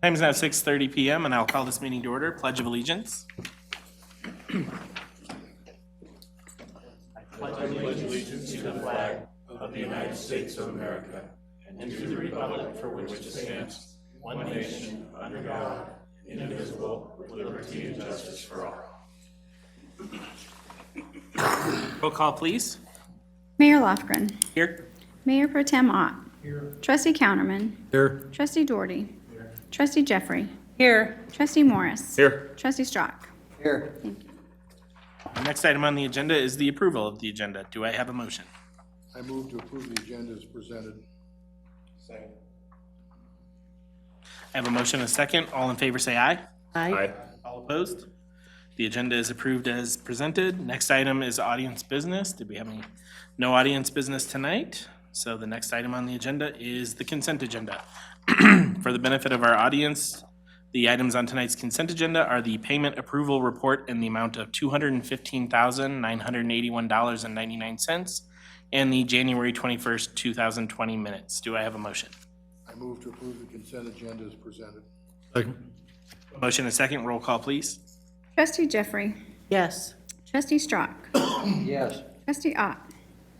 Time is now 6:30 PM, and I'll call this meeting to order. Pledge of Allegiance. Roll call, please. Mayor Lofgren. Here. Mayor Pro Tem Ott. Here. Trustee Counterman. Here. Trustee Doherty. Here. Trustee Jeffrey. Here. Trustee Morris. Here. Trustee Strock. Here. Thank you. The next item on the agenda is the approval of the agenda. Do I have a motion? I move to approve the agenda as presented. Second. I have a motion and a second. All in favor, say aye. Aye. All opposed? The agenda is approved as presented. Next item is audience business. Did we have any? No audience business tonight. So the next item on the agenda is the consent agenda. For the benefit of our audience, the items on tonight's consent agenda are the payment approval report in the amount of $215,981.99 and the January 21st, 2020 minutes. Do I have a motion? I move to approve the consent agenda as presented. Second. Motion and a second. Roll call, please. Trustee Jeffrey. Yes. Trustee Strock. Yes. Trustee Ott.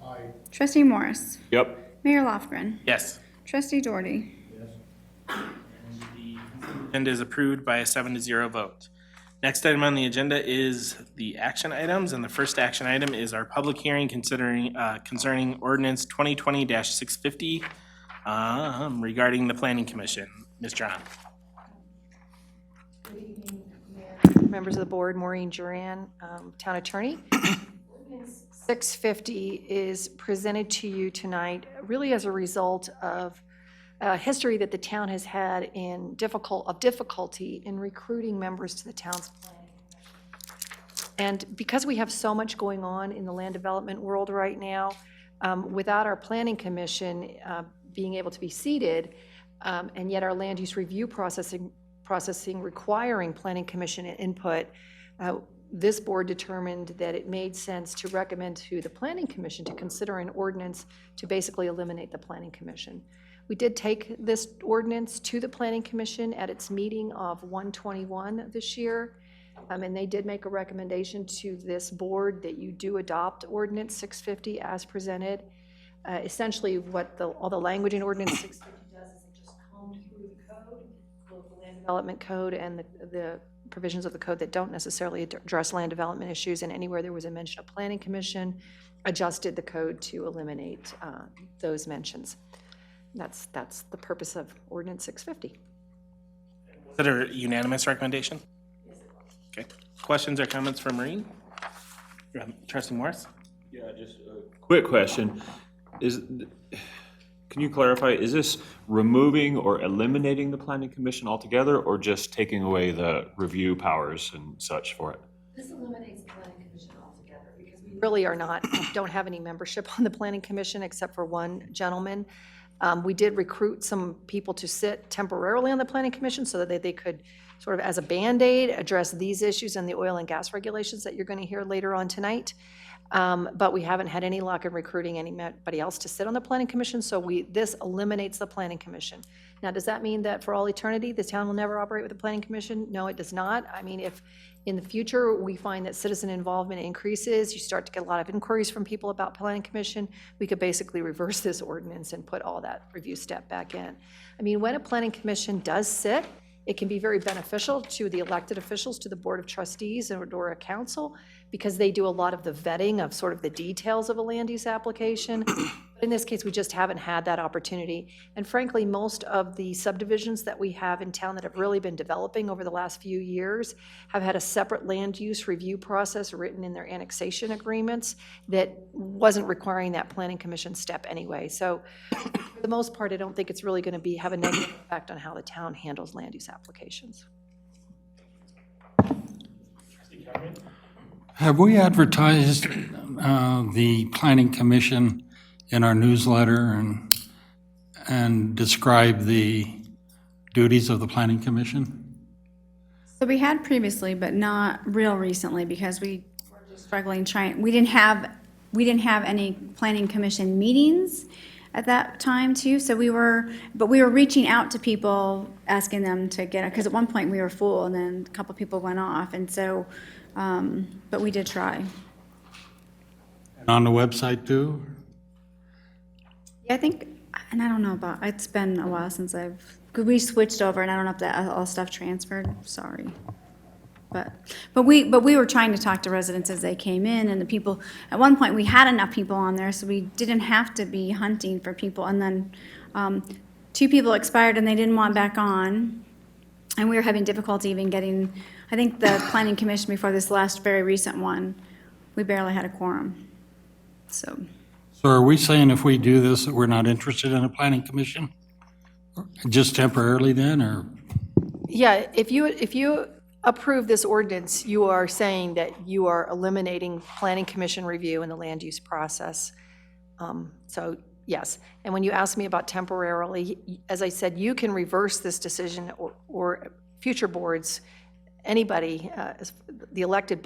Aye. Trustee Morris. Yep. Mayor Lofgren. Yes. Trustee Doherty. Agenda is approved by a 7-0 vote. Next item on the agenda is the action items, and the first action item is our public hearing concerning ordinance 2020-650 regarding the Planning Commission. Ms. John. Members of the board, Maureen Duran, Town Attorney. Ordinance 650 is presented to you tonight really as a result of a history that the town has had in difficulty in recruiting members to the town's planning commission. And because we have so much going on in the land development world right now, without our planning commission being able to be seated, and yet our land use review processing requiring planning commission input, this board determined that it made sense to recommend to the planning commission to consider an ordinance to basically eliminate the planning commission. We did take this ordinance to the planning commission at its meeting of 1/21 this year, and they did make a recommendation to this board that you do adopt ordinance 650 as presented. Essentially, what all the language in ordinance 650 does is it just combed through the code, both the land development code and the provisions of the code that don't necessarily address land development issues, and anywhere there was a mention of planning commission, adjusted the code to eliminate those mentions. That's the purpose of ordinance 650. Is it a unanimous recommendation? Okay. Questions or comments for Maureen? Trustee Morris? Yeah, just a quick question. Can you clarify, is this removing or eliminating the planning commission altogether, or just taking away the review powers and such for it? This eliminates the planning commission altogether because we really don't have any membership on the planning commission except for one gentleman. We did recruit some people to sit temporarily on the planning commission so that they could sort of as a Band-Aid address these issues and the oil and gas regulations that you're going to hear later on tonight. But we haven't had any luck in recruiting anybody else to sit on the planning commission, so this eliminates the planning commission. Now, does that mean that for all eternity, the town will never operate with a planning commission? No, it does not. I mean, if in the future we find that citizen involvement increases, you start to get a lot of inquiries from people about planning commission, we could basically reverse this ordinance and put all that review step back in. I mean, when a planning commission does sit, it can be very beneficial to the elected officials, to the Board of Trustees or a council, because they do a lot of the vetting of sort of the details of a land use application. But in this case, we just haven't had that opportunity. And frankly, most of the subdivisions that we have in town that have really been developing over the last few years have had a separate land use review process written in their annexation agreements that wasn't requiring that planning commission step anyway. So for the most part, I don't think it's really going to have a negative effect on how the town handles land use applications. Have we advertised the Planning Commission in our newsletter and described the duties of the Planning Commission? So we had previously, but not real recently because we were just struggling we didn't have any planning commission meetings. at that time too, so we were reaching out to people, asking them to get it, because at one point we were full, and then a couple people went off, and so, but we did try. On the website too? Yeah, I think, and I don't know about, it's been a while since we switched over, and I don't know if that all stuff transferred, sorry. But we were trying to talk to residents as they came in, and the people, at one point, we had enough people on there, so we didn't have to be hunting for people, and then 2 people expired and they didn't want back on, and we were having difficulty even getting, I think the planning commission before this last very recent one, we barely had a quorum, so. So are we saying if we do this, that we're not interested in a planning commission? Just temporarily then, or? Yeah, if you approve this ordinance, you are saying that you are eliminating planning commission review in the land use process. So, yes. And when you ask me about temporarily, as I said, you can reverse this decision, or future boards, anybody, the elected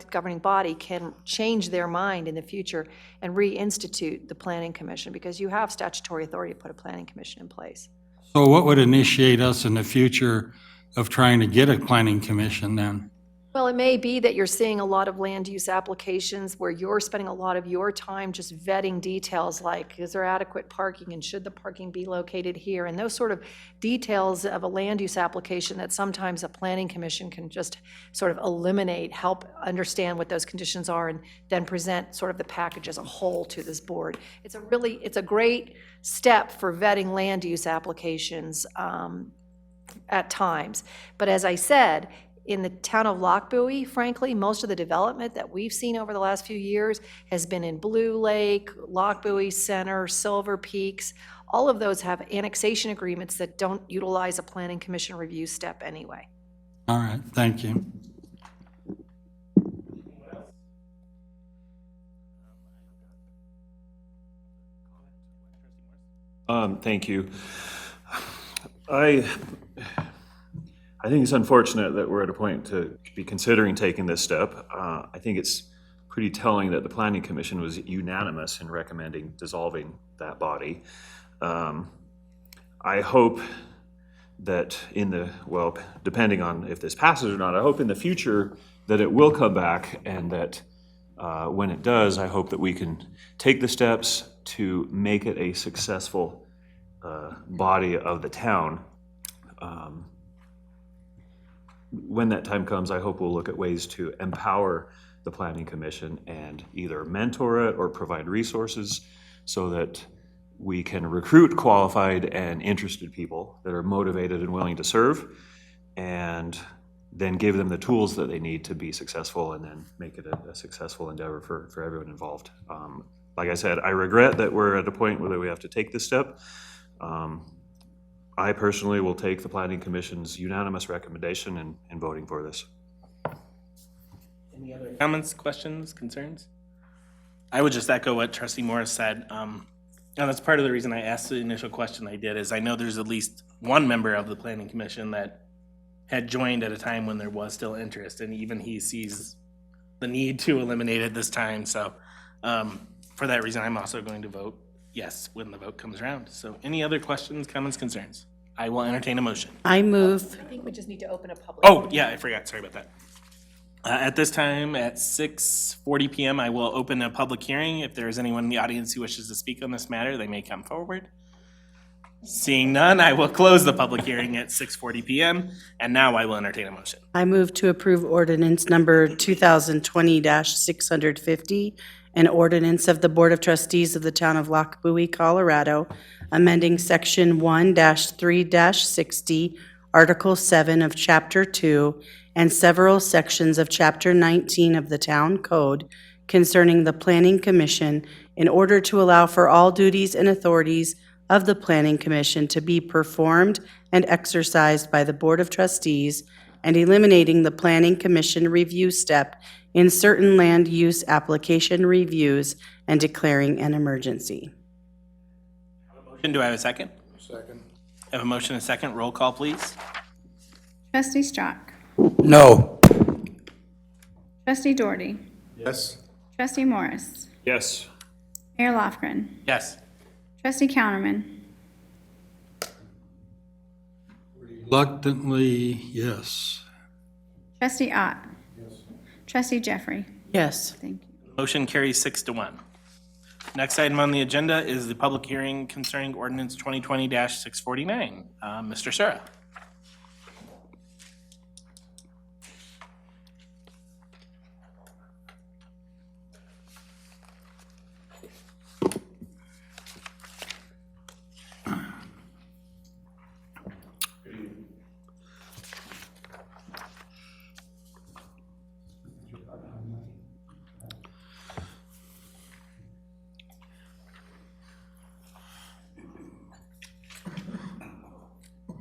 governing body can change their mind in the future and reinstitute the planning commission, because you have statutory authority to put a planning commission in place. So what would initiate us in the future of trying to get a planning commission then? Well, it may be that you're seeing a lot of land use applications where you're spending a lot of your time just vetting details like, is there adequate parking, and should the parking be located here? And those sort of details of a land use application that sometimes a planning commission can just sort of eliminate, help understand what those conditions are, and then present sort of the package as a whole to this board. It's a great step for vetting land use applications at times. But as I said, in the town of Lochbuie, frankly, most of the development that we've seen over the last few years has been in Blue Lake, Lochbuie Center, Silver Peaks. All of those have annexation agreements that don't utilize a planning commission review step anyway. All right, thank you. Thank you. I think it's unfortunate that we're at a point to be considering taking this step. I think it's pretty telling that the Planning Commission was unanimous in recommending dissolving that body. I hope that depending on if this passes or not, I hope in the future that it will come back, and that when it does, I hope that we can take the steps to make it a successful body of the town. When that time comes, I hope we'll look at ways to empower the Planning Commission and either mentor it or provide resources so that we can recruit qualified and interested people that are motivated and willing to serve, and then give them the tools that they need to be successful, and then make it a successful endeavor for everyone involved. Like I said, I regret that we're at a point where we have to take this step. I personally will take the Planning Commission's unanimous recommendation in voting for this. Any other comments, questions, concerns? I would just echo what Trustee Morris said. And that's part of the reason I asked the initial question I did, is I know there's at least one member of the Planning Commission that had joined at a time when there was still interest, and even he sees the need to eliminate it this time. So for that reason, I'm also going to vote yes when the vote comes around. So any other questions, comments, concerns? I will entertain a motion. I move, I think we just need to open a public. Oh, yeah, I forgot. Sorry about that. At this time, at 6:40 p.m., I will open a public hearing. If there is anyone in the audience who wishes to speak on this matter, they may come forward. Seeing none, I will close the public hearing at 6:40 p.m., and now I will entertain a motion. I move to approve ordinance number 2020-650, an ordinance of the Board of Trustees of the Town of Lochbuie, Colorado, amending Section 1-3-60, Article 7 of Chapter 2, and several sections of Chapter 19 of the Town Code concerning the Planning Commission in order to allow for all duties and authorities of the Planning Commission to be performed and exercised by the Board of Trustees, and eliminating the Planning Commission review step in certain land use application reviews and declaring an emergency. Do I have a second? Second. I have a motion and a second. Roll call, please. Trustee Strock, No. Trustee Doherty, Yes. Trustee Morris, Yes. Mayor Lofgren, Yes. Trustee Counterman. Reluctantly, yes. Trustee Ott. Trustee Jeffrey. Yes. Thank you. Motion carries 6-1. Next item on the agenda is the public hearing concerning ordinance 2020-649. Mr. Sura.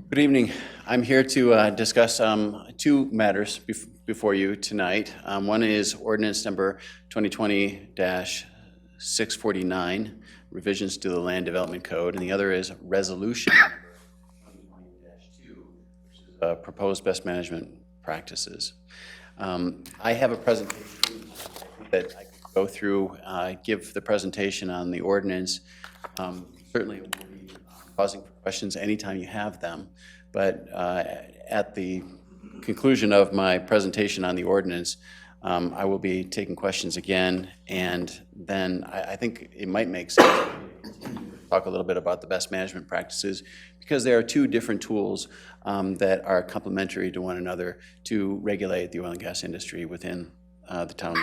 Good evening. I'm here to discuss two matters before you tonight. One is ordinance number 2020-649, revisions to the Land Development Code, and the other is resolution 2020-2, which is proposed best management practices. I have a presentation that I could go through, give the presentation on the ordinance. Certainly it will be pausing for questions anytime you have them, but at the conclusion of my presentation on the ordinance, I will be taking questions again, and then I think it might make sense to talk a little bit about the best management practices, because there are two different tools that are complementary to one another to regulate the oil and gas industry within the town.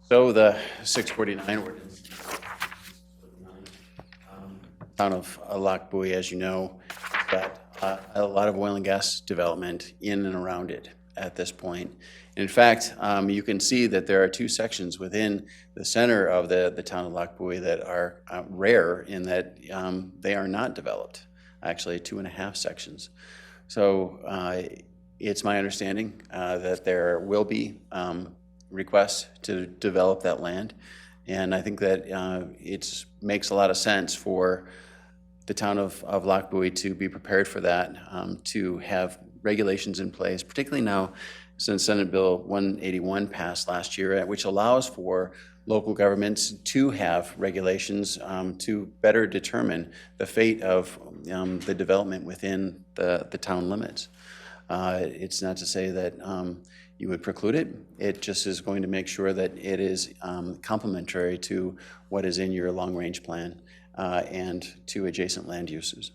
So the 649 ordinance, town of Lac Bowie, as you know, got a lot of oil and gas development in and around it at this point. In fact, you can see that there are two sections within the center of the town of Lac Bowie that are rare in that they are not developed, actually 2.5 sections. So it's my understanding that there will be requests to develop that land. And I think that it makes a lot of sense for the town of Lac Bowie to be prepared for that, to have regulations in place, particularly now since Senate Bill 181 passed last year, which allows for local governments to have regulations to better determine the fate of the development within the town limits. It's not to say that you would preclude it. It just is going to make sure that it is complementary to what is in your long-range plan and to adjacent land uses.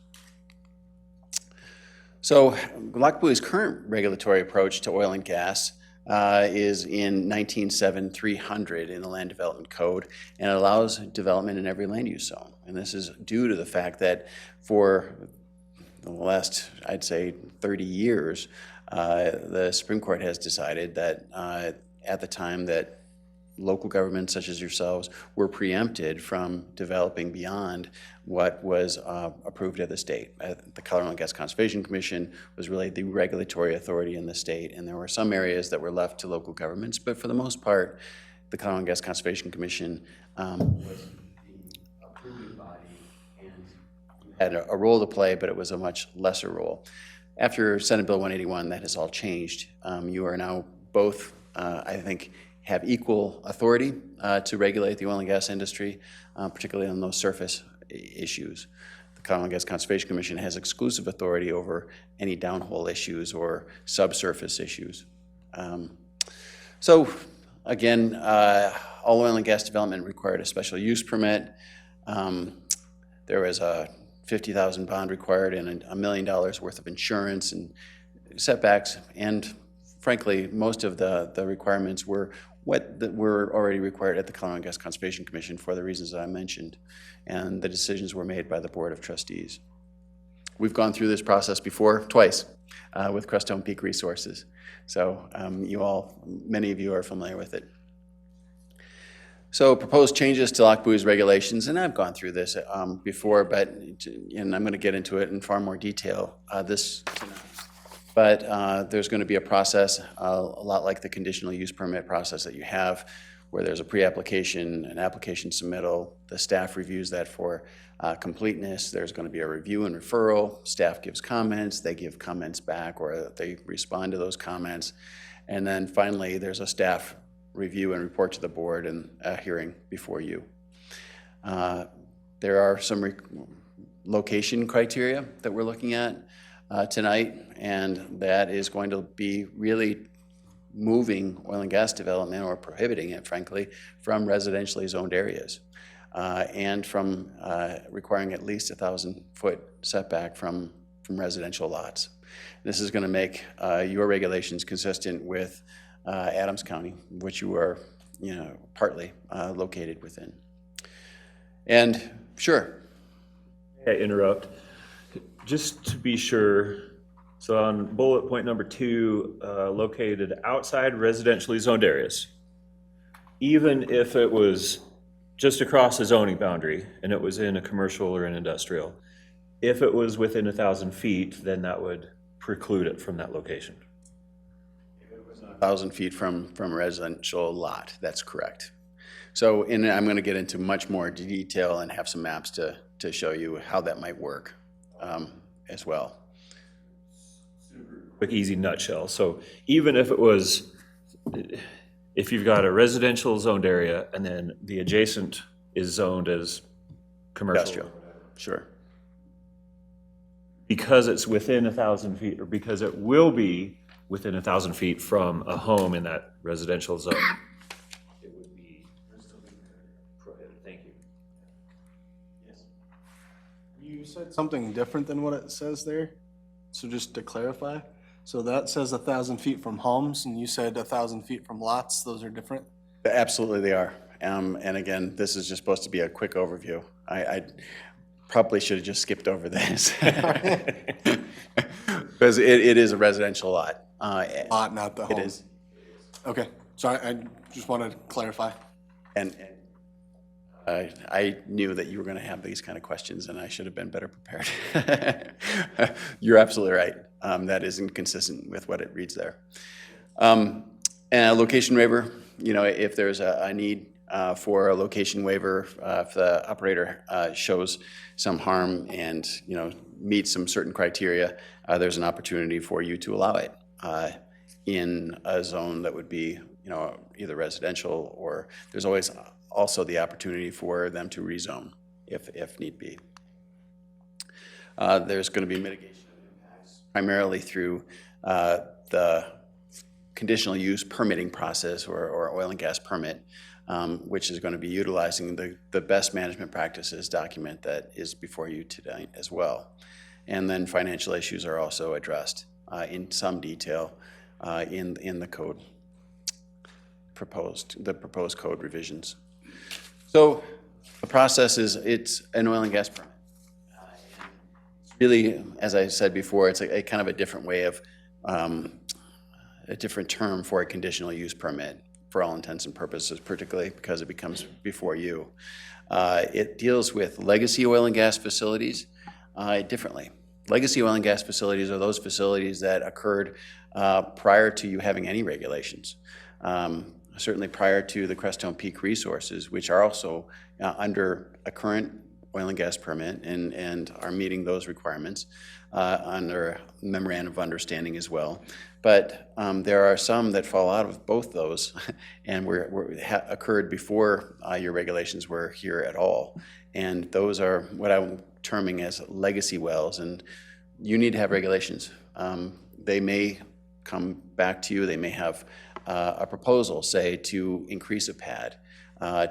So Lac Bowie's current regulatory approach to oil and gas is in 197300 in the Land Development Code, and it allows development in every land use zone. And this is due to the fact that for the last, I'd say, 30 years, the Supreme Court has decided that at the time that local governments such as yourselves were preempted from developing beyond what was approved at the state. The Colorado Oil and Gas Conservation Commission was really the regulatory authority in the state, and there were some areas that were left to local governments, but for the most part, the Colorado Oil and Gas Conservation Commission was the approving body and had a role to play, but it was a much lesser role. After Senate Bill 181, that has all changed. You are now both, I think, have equal authority to regulate the oil and gas industry, particularly on those surface issues. The Colorado Oil and Gas Conservation Commission has exclusive authority over any downhole issues or subsurface issues. So again, all oil and gas development required a special use permit. There was a $50,000 bond required and $1 million worth of insurance and setbacks, and frankly, most of the requirements were what were already required at the Colorado Oil and Gas Conservation Commission for the reasons that I mentioned, and the decisions were made by the Board of Trustees. We've gone through this process before, twice, with Crestone Peak Resources, so many of you are familiar with it. So proposed changes to Lac Bowie's regulations, and I've gone through this before, and I'm going to get into it in far more detail tonight. But there's going to be a process, a lot like the conditional use permit process that you have, where there's a pre-application, an application submittal, the staff reviews that for completeness, there's going to be a review and referral, staff gives comments, they give comments back, or they respond to those comments, and then finally there's a staff review and report to the board in a hearing before you. There are some location criteria that we're looking at tonight, and that is going to be really moving oil and gas development, or prohibiting it, frankly, from residentially zoned areas, and from requiring at least 1,000-foot setback from residential lots. This is going to make your regulations consistent with Adams County, which you are, partly located within. And sure. May I interrupt? Just to be sure, so on bullet point number 2, located outside residentially zoned areas, even if it was just across the zoning boundary and it was in a commercial or an industrial, if it was within 1,000 feet, then that would preclude it from that location. 1,000 feet from a residential lot, that's correct. So, and I'm going to get into much more detail and have some maps to show you how that might work as well. Quick, easy nutshell. So even if it was, if you've got a residential zoned area and then the adjacent is zoned as commercial. Industrial, sure. Because it's within 1,000 feet, or because it will be within 1,000 feet from a home in that residential zone, it would be prohibited. Thank you. Yes. You said something different than what it says there, so just to clarify. So that says 1,000 feet from homes, and you said 1,000 feet from lots. Those are different? Absolutely they are. And again, this is just supposed to be a quick overview. I probably should have just skipped over this. Because it is a residential lot. Lot, not the home? It is. Okay, sorry, I just wanted to clarify. And I knew that you were going to have these kind of questions, and I should have been better prepared. You're absolutely right. That isn't consistent with what it reads there. And a location waiver, if there's a need for a location waiver, if the operator shows some harm and, meets some certain criteria, there's an opportunity for you to allow it in a zone that would be, either residential, or there's always also the opportunity for them to rezone if need be. There's going to be mitigation impacts primarily through the conditional use permitting process, or oil and gas permit, which is going to be utilizing the best management practices document that is before you today as well. And then financial issues are also addressed in some detail in the code proposed code revisions. So the process is, it's an oil and gas permit. Really, as I said before, it's a kind of a different way of, a different term for a conditional use permit for all intents and purposes, particularly because it becomes before you. It deals with legacy oil and gas facilities differently. Legacy oil and gas facilities are those facilities that occurred prior to you having any regulations. Certainly prior to the Crestone Peak Resources, which are also under a current oil and gas permit and are meeting those requirements under memorandum of understanding as well. But there are some that fall out of both those and occurred before your regulations were here at all. And those are what I'm terming as legacy wells, and you need to have regulations. They may come back to you, they may have a proposal, say, to increase a pad,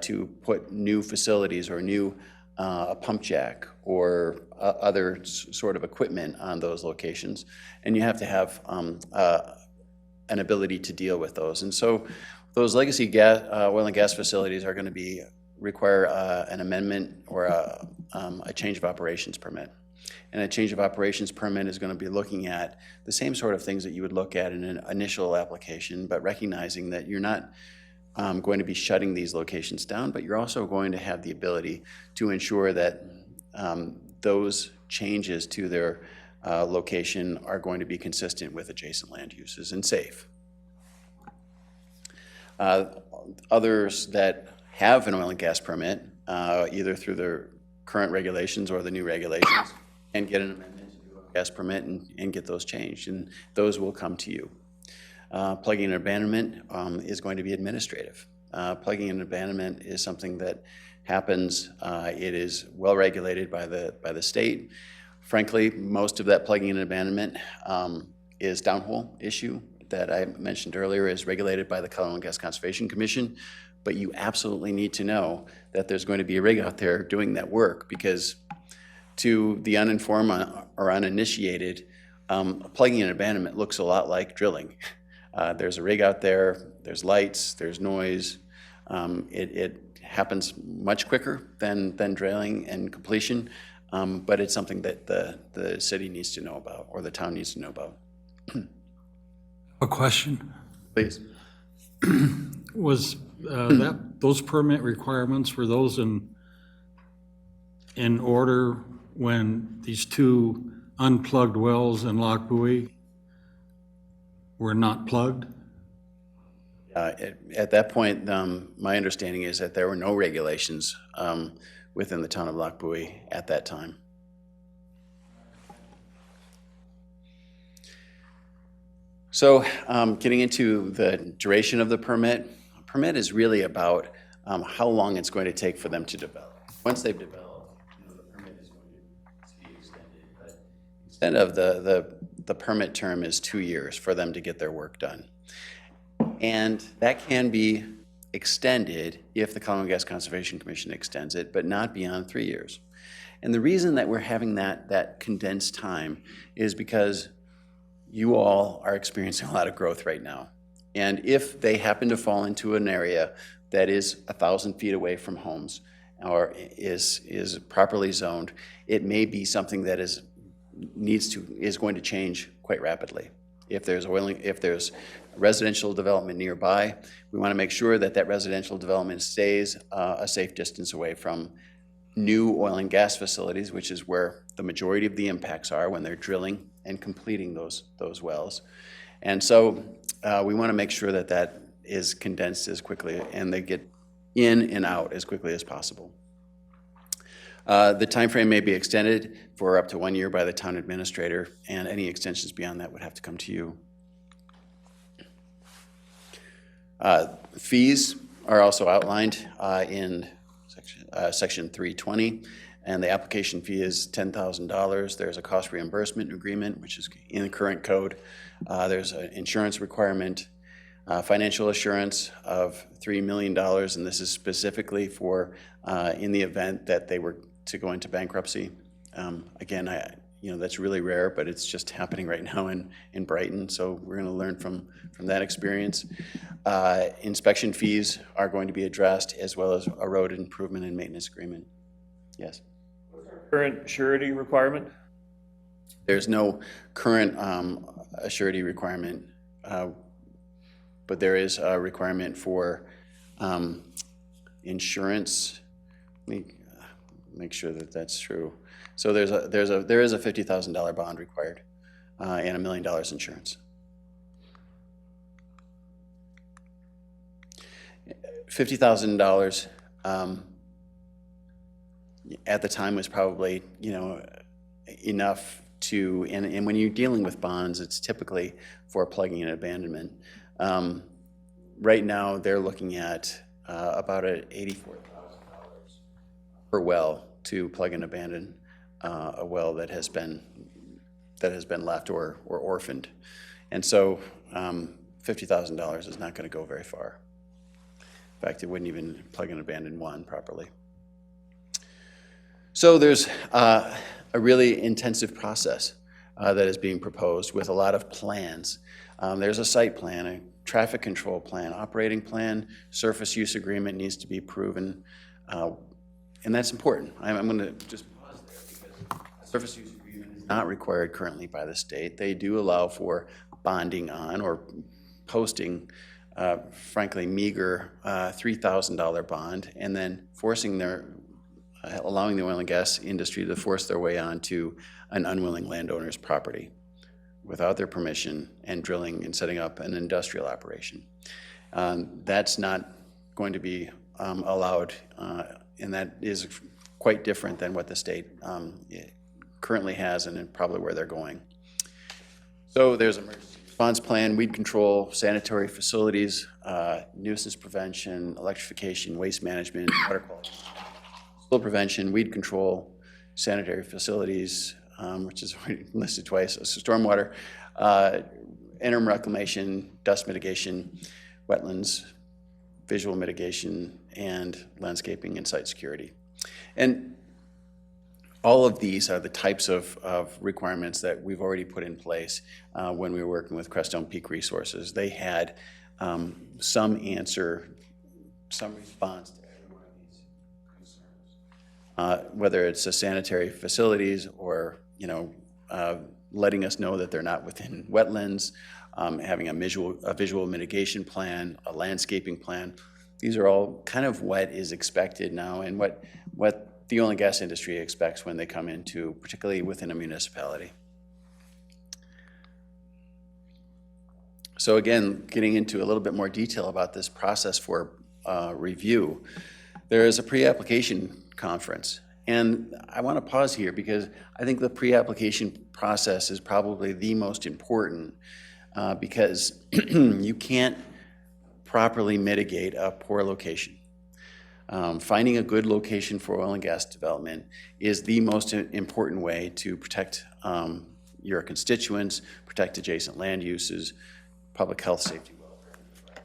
to put new facilities or new a pump jack or other sort of equipment on those locations, and you have to have an ability to deal with those. And so those legacy oil and gas facilities are going to require an amendment or a change of operations permit. And a change of operations permit is going to be looking at the same sort of things that you would look at in an initial application, but recognizing that you're not going to be shutting these locations down, but you're also going to have the ability to ensure that those changes to their location are going to be consistent with adjacent land uses and safe. Others that have an oil and gas permit, either through their current regulations or the new regulations, and get an amendment to the oil and gas permit and get those changed, and those will come to you. Plugging and abandonment is going to be administrative. Plugging and abandonment is something that happens. It is well regulated by the state. Frankly, most of that plugging and abandonment is downhole issue that I mentioned earlier is regulated by the Colorado Gas Conservation Commission. But you absolutely need to know that there's going to be a rig out there doing that work, because to the uninformed or uninitiated, plugging and abandonment looks a lot like drilling. There's a rig out there, there's lights, there's noise. It happens much quicker than drilling and completion, but it's something that the city needs to know about, or the town needs to know about. A question. Please. Was those permit requirements, were those in order when these two unplugged wells in Loch Buoy were not plugged? At that point, my understanding is that there were no regulations within the town of Loch Buoy at that time. So getting into the duration of the permit, a permit is really about how long it's going to take for them to develop. Once they've developed, the permit is going to be extended. But instead of the permit term is 2 years for them to get their work done. And that can be extended if the Colorado Gas Conservation Commission extends it, but not beyond 3 years. And the reason that we're having that condensed time is because you all are experiencing a lot of growth right now. And if they happen to fall into an area that is 1,000 feet away from homes or is properly zoned, it may be something that is going to change quite rapidly. If there's residential development nearby, we want to make sure that that residential development stays a safe distance away from new oil and gas facilities, which is where the majority of the impacts are when they're drilling and completing those wells. And so we want to make sure that that is condensed as quickly and they get in and out as quickly as possible. The timeframe may be extended for up to 1 year by the town administrator, and any extensions beyond that would have to come to you. Fees are also outlined in section 320, and the application fee is $10,000. There's a cost reimbursement agreement, which is in the current code. There's an insurance requirement, financial assurance of $3 million, and this is specifically for in the event that they were to go into bankruptcy. Again, that's really rare, but it's just happening right now in Brighton, so we're going to learn from that experience. Inspection fees are going to be addressed, as well as a road improvement and maintenance agreement. Yes? Current surety requirement? There's no current surety requirement, but there is a requirement for insurance. Let me make sure that that's true. So there is a $50,000 bond required and $1 million insurance. $50,000 at the time was probably enough to, and when you're dealing with bonds, it's typically for plugging and abandonment. Right now, they're looking at about $84,000 per well to plug and abandon a well that has been left or orphaned, and so $50,000 is not going to go very far. In fact, it wouldn't even plug and abandon one properly. So there's a really intensive process that is being proposed with a lot of plans. There's a site plan, a traffic control plan, operating plan, surface use agreement needs to be proven, and that's important. I'm going to just pause there because a surface use agreement is not required currently by the state. They do allow for bonding on or posting, frankly, meager $3,000 bond, and then allowing the oil and gas industry to force their way onto an unwilling landowner's property without their permission and drilling and setting up an industrial operation. That's not going to be allowed, and that is quite different than what the state currently has and probably where they're going. So there's emergency Response plan, weed control, sanitary facilities, nuisance prevention, electrification, waste management, water quality. Spill prevention, weed control, sanitary facilities, which is already listed twice, so stormwater, interim reclamation, dust mitigation, wetlands, visual mitigation, and landscaping and site security. And all of these are the types of requirements that we've already put in place when we were working with Crestone Peak Resources. They had some answer, some response to every one of these concerns. Whether it's a sanitary facilities or, letting us know that they're not within wetlands, having a visual mitigation plan, a landscaping plan. These are all kind of what is expected now and what the oil and gas industry expects when they come into, particularly within a municipality. So again, getting into a little bit more detail about this process for review, there is a pre-application conference. And I want to pause here because I think the pre-application process is probably the most important because you can't properly mitigate a poor location. Finding a good location for oil and gas development is the most important way to protect your constituents, protect adjacent land uses, public health, safety, welfare.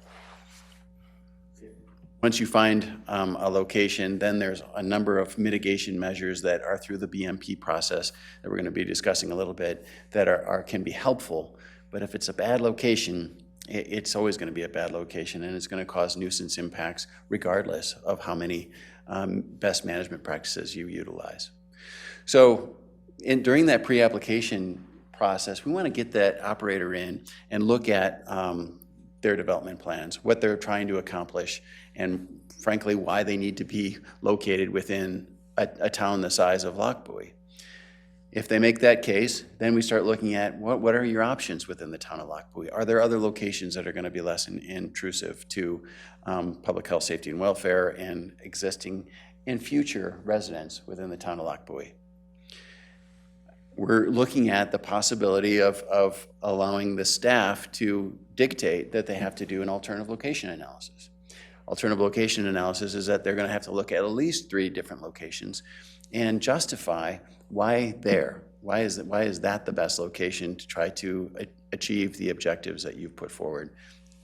Once you find a location, then there's a number of mitigation measures that are through the BMP process that we're going to be discussing a little bit that can be helpful. But if it's a bad location, it's always going to be a bad location, and it's going to cause nuisance impacts regardless of how many best management practices you utilize. So during that pre-application process, we want to get that operator in and look at their development plans, what they're trying to accomplish, and frankly, why they need to be located within a town the size of Lochbuie. If they make that case, then we start looking at what are your options within the town of Lochbuie? Are there other locations that are going to be less intrusive to public health, safety, and welfare and existing and future residents within the town of Lochbuie? We're looking at the possibility of allowing the staff to dictate that they have to do an alternative location analysis. Alternative location analysis is that they're going to have to look at least 3 different locations and justify why there. Why is that the best location to try to achieve the objectives that you've put forward,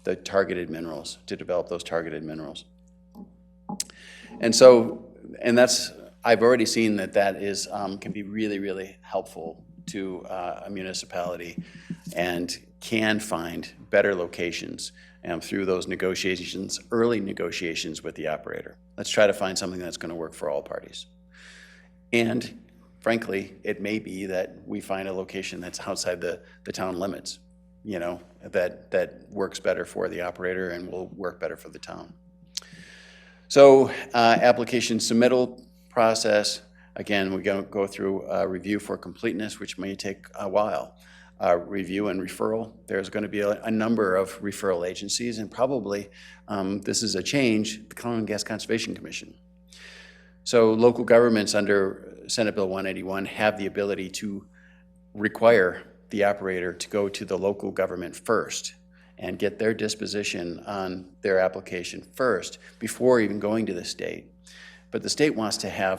the targeted minerals, to develop those targeted minerals? And that's, I've already seen that is can be really, really helpful to a municipality and can find better locations through those negotiations, early negotiations with the operator. Let's try to find something that's going to work for all parties. And frankly, it may be that we find a location that's outside the town limits, that works better for the operator and will work better for the town. So application submittal process, again, we go through a review for completeness, which may take a while. Review and referral, there's going to be a number of referral agencies, and probably this is a change, the Oil and Gas Conservation Commission. So local governments under Senate Bill 181 have the ability to require the operator to go to the local government first and get their disposition on their application first before even going to the state. But the state wants to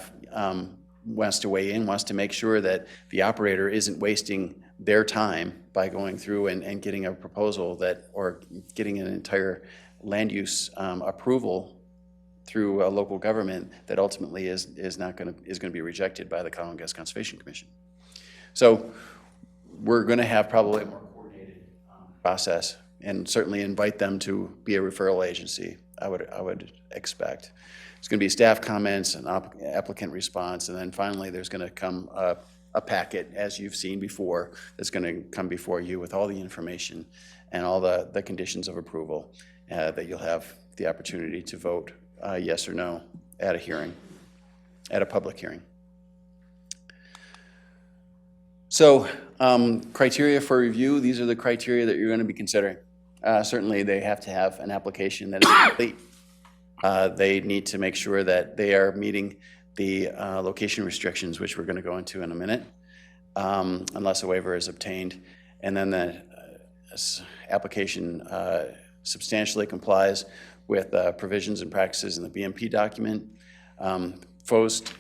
weigh in, wants to make sure that the operator isn't wasting their time by going through and getting a proposal or getting an entire land use approval through a local government that ultimately is going to be rejected by the Oil and Gas Conservation Commission. So we're going to have probably a more coordinated process, and certainly invite them to be a referral agency. I would expect. It's going to be staff comments and applicant response, and then finally there's going to come a packet, as you've seen before, that's going to come before you with all the information and all the conditions of approval that you'll have the opportunity to vote yes or no at a hearing, at a public hearing. So criteria for review, these are the criteria that you're going to be considering. Certainly they have to have an application that is complete. They need to make sure that they are meeting the location restrictions, which we're going to go into in a minute, unless a waiver is obtained. And then application substantially complies with provisions and practices in the BMP document. Proposed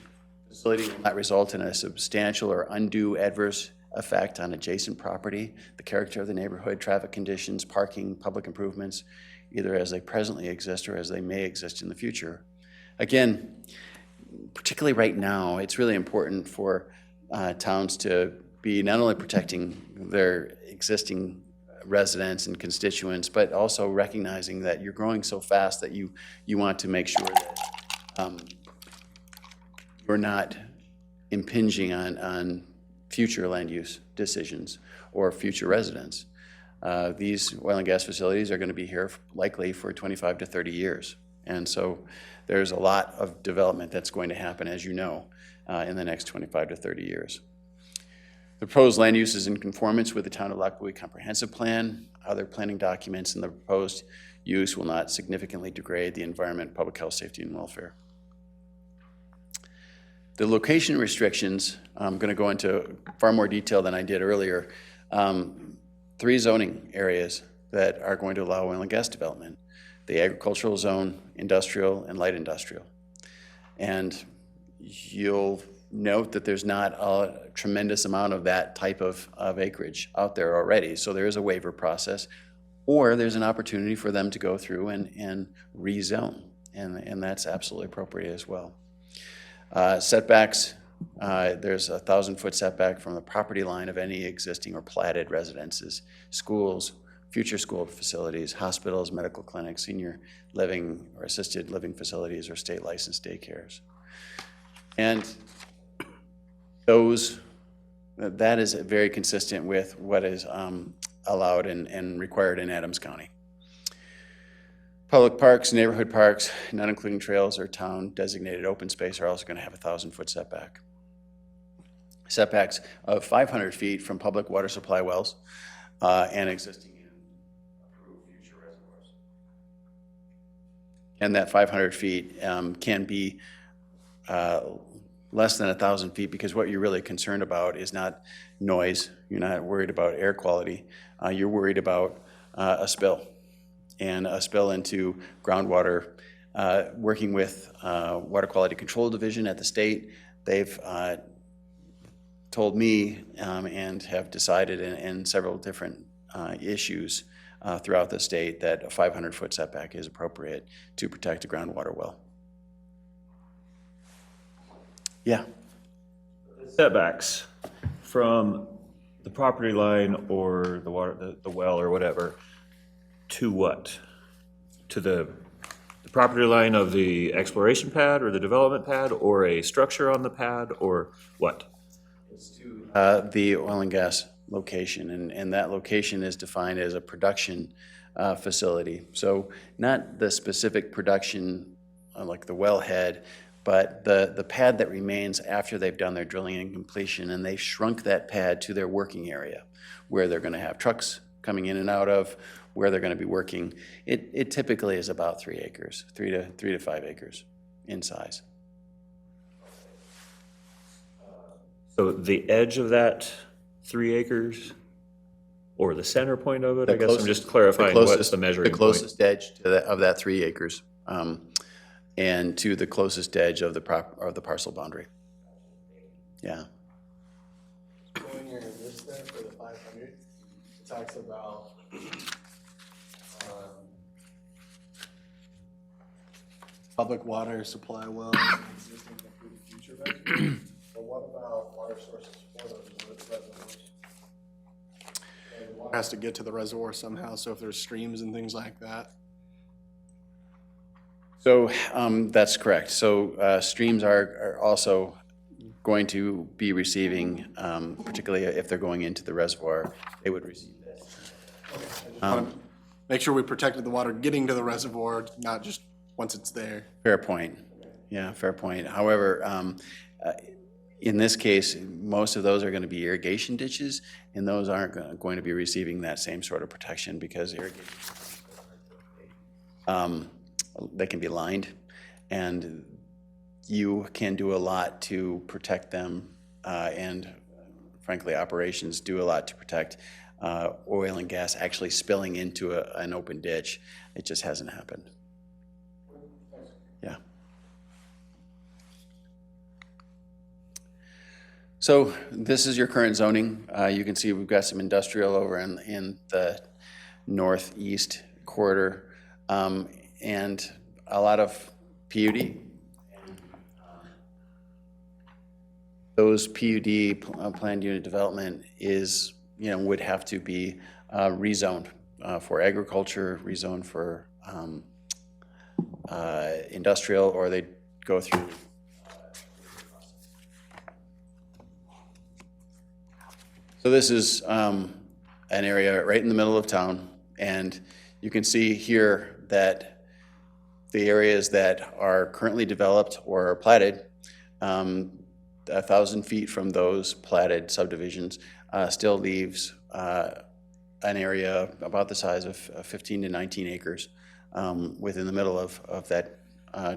facility will not result in a substantial or undue adverse effect on adjacent property, the character of the neighborhood, traffic conditions, parking, public improvements, either as they presently exist or as they may exist in the future. Again, particularly right now, it's really important for towns to be not only protecting their existing residents and constituents, but also recognizing that you're growing so fast that you want to make sure that you're not impinging on future land use decisions or future residents. These oil and gas facilities are going to be here likely for 25 to 30 years. And so there's a lot of development that's going to happen, as you know, in the next 25 to 30 years. The proposed land use is in conformance with the Town of Lockwood Comprehensive Plan. Other planning documents in the proposed use will not significantly degrade the environment, public health, safety, and welfare. The location restrictions, I'm going to go into far more detail than I did earlier. 3 zoning areas that are going to allow oil and gas development: the agricultural zone, industrial, and light industrial. And you'll note that there's not a tremendous amount of that type of acreage out there already. So there is a waiver process, or there's an opportunity for them to go through and rezone. And that's absolutely appropriate as well. Setbacks, there's a 1,000-foot setback from the property line of any existing or platted residences, schools, future school facilities, hospitals, medical clinics, senior living or assisted living facilities, or state licensed daycares. And that is very consistent with what is allowed and required in Adams County. Public parks, neighborhood parks, not including trails or town designated open space, are also going to have a 1,000-foot setback. Setbacks of 500 feet from public water supply wells and existing and approved future reservoirs. And that 500 feet can be less than 1,000 feet, because what you're really concerned about is not noise. You're not worried about air quality. You're worried about a spill, and a spill into groundwater. Working with Water Quality Control Division at the state, they've told me and have decided in several different issues throughout the state that a 500-foot setback is appropriate to protect a groundwater well. Yeah. Setbacks from the property line or the water, the well or whatever, to what? To the property line of the exploration pad or the development pad, or a structure on the pad, or what? The oil and gas location, and that location is defined as a production facility. So not the specific production like the wellhead, but the pad that remains after they've done their drilling and completion, and they've shrunk that pad to their working area, where they're going to have trucks coming in and out of, where they're going to be working. It typically is about 3 acres, 3 to 5 acres in size. So the edge of that 3 acres, or the center point of it? I guess I'm just clarifying what's the measuring The point. closest edge to of that 3 acres, and to the closest edge of the parcel boundary. Yeah. Going here in this there for the 500, it talks about public water supply wells, existing and approved future reservoirs. But what about water sources for those reservoirs? The water has to get to the reservoir somehow, so if there's streams and things like that. So that's correct. So streams are also going to be receiving, particularly if they're going into the reservoir, they would receive that. Make sure we protected the water getting to the reservoir, not just once it's there. Fair point. Yeah, fair point. However, in this case, most of those are going to be irrigation ditches, and those aren't going to be receiving that same sort of protection, because irrigation, they can be lined, and you can do a lot to protect them, and frankly, operations do a lot to protect oil and gas actually spilling into an open ditch. It just hasn't happened. Yeah. So this is your current zoning. You can see we've got some industrial over in the northeast quarter, and a lot of PUD. Those PUD, planned unit development, is, would have to be rezoned for agriculture, rezoned for industrial, or they'd go through. So this is an area right in the middle of town, and you can see here that the areas that are currently developed or are platted, 1,000 feet from those platted subdivisions, still leaves an area about the size of 15 to 19 acres within the middle of that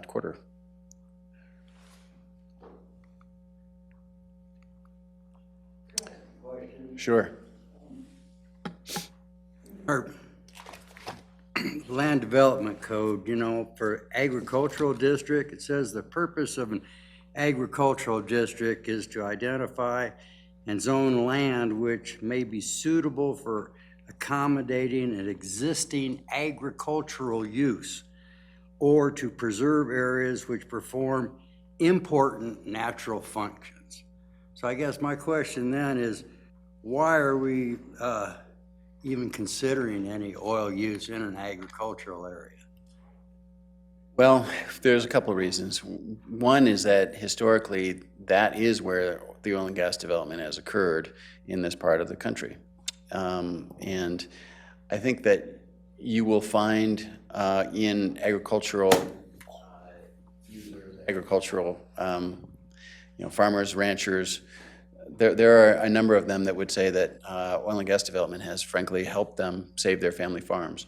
quarter. Sure. Our land development code, for agricultural district, it says the purpose of an agricultural district is to identify and zone land which may be suitable for accommodating an existing agricultural use, or to preserve areas which perform important natural functions. So I guess my question then is, why are we even considering any oil use in an agricultural area? Well, there's a couple of reasons. One is that historically, that is where the oil and gas development has occurred in this part of the country. And I think that you will find in agricultural, farmers, ranchers, there are a number of them that would say that oil and gas development has frankly helped them save their family farms.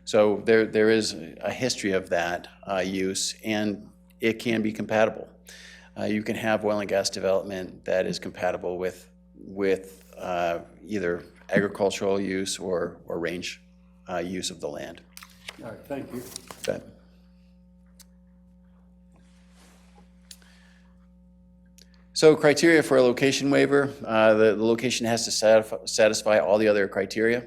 So there is a history of that use, and it can be compatible. You can have oil and gas development that is compatible with either agricultural use or range use of the land. All right, thank you. Okay. So criteria for a location waiver, the location has to satisfy all the other criteria.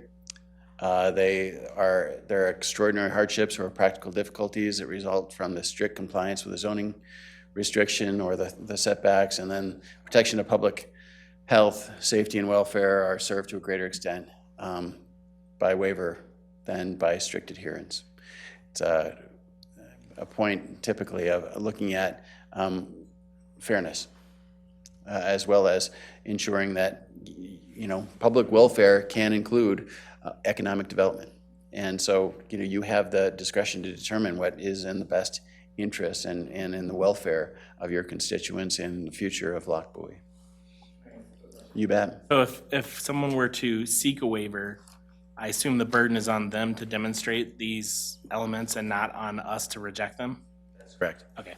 There are extraordinary hardships or practical difficulties that result from the strict compliance with the zoning restriction or the setbacks, and then protection of public health, safety, and welfare are served to a greater extent by waiver than by strict adherence. It's a point typically of looking at fairness, as well as ensuring that public welfare can include economic development. And so you have the discretion to determine what is in the best interest and in the welfare of your constituents and the future of Lac Bowie. You bet. So if someone were to seek a waiver, I assume the burden is on them to demonstrate these elements and not on us to reject them? That's correct. Okay.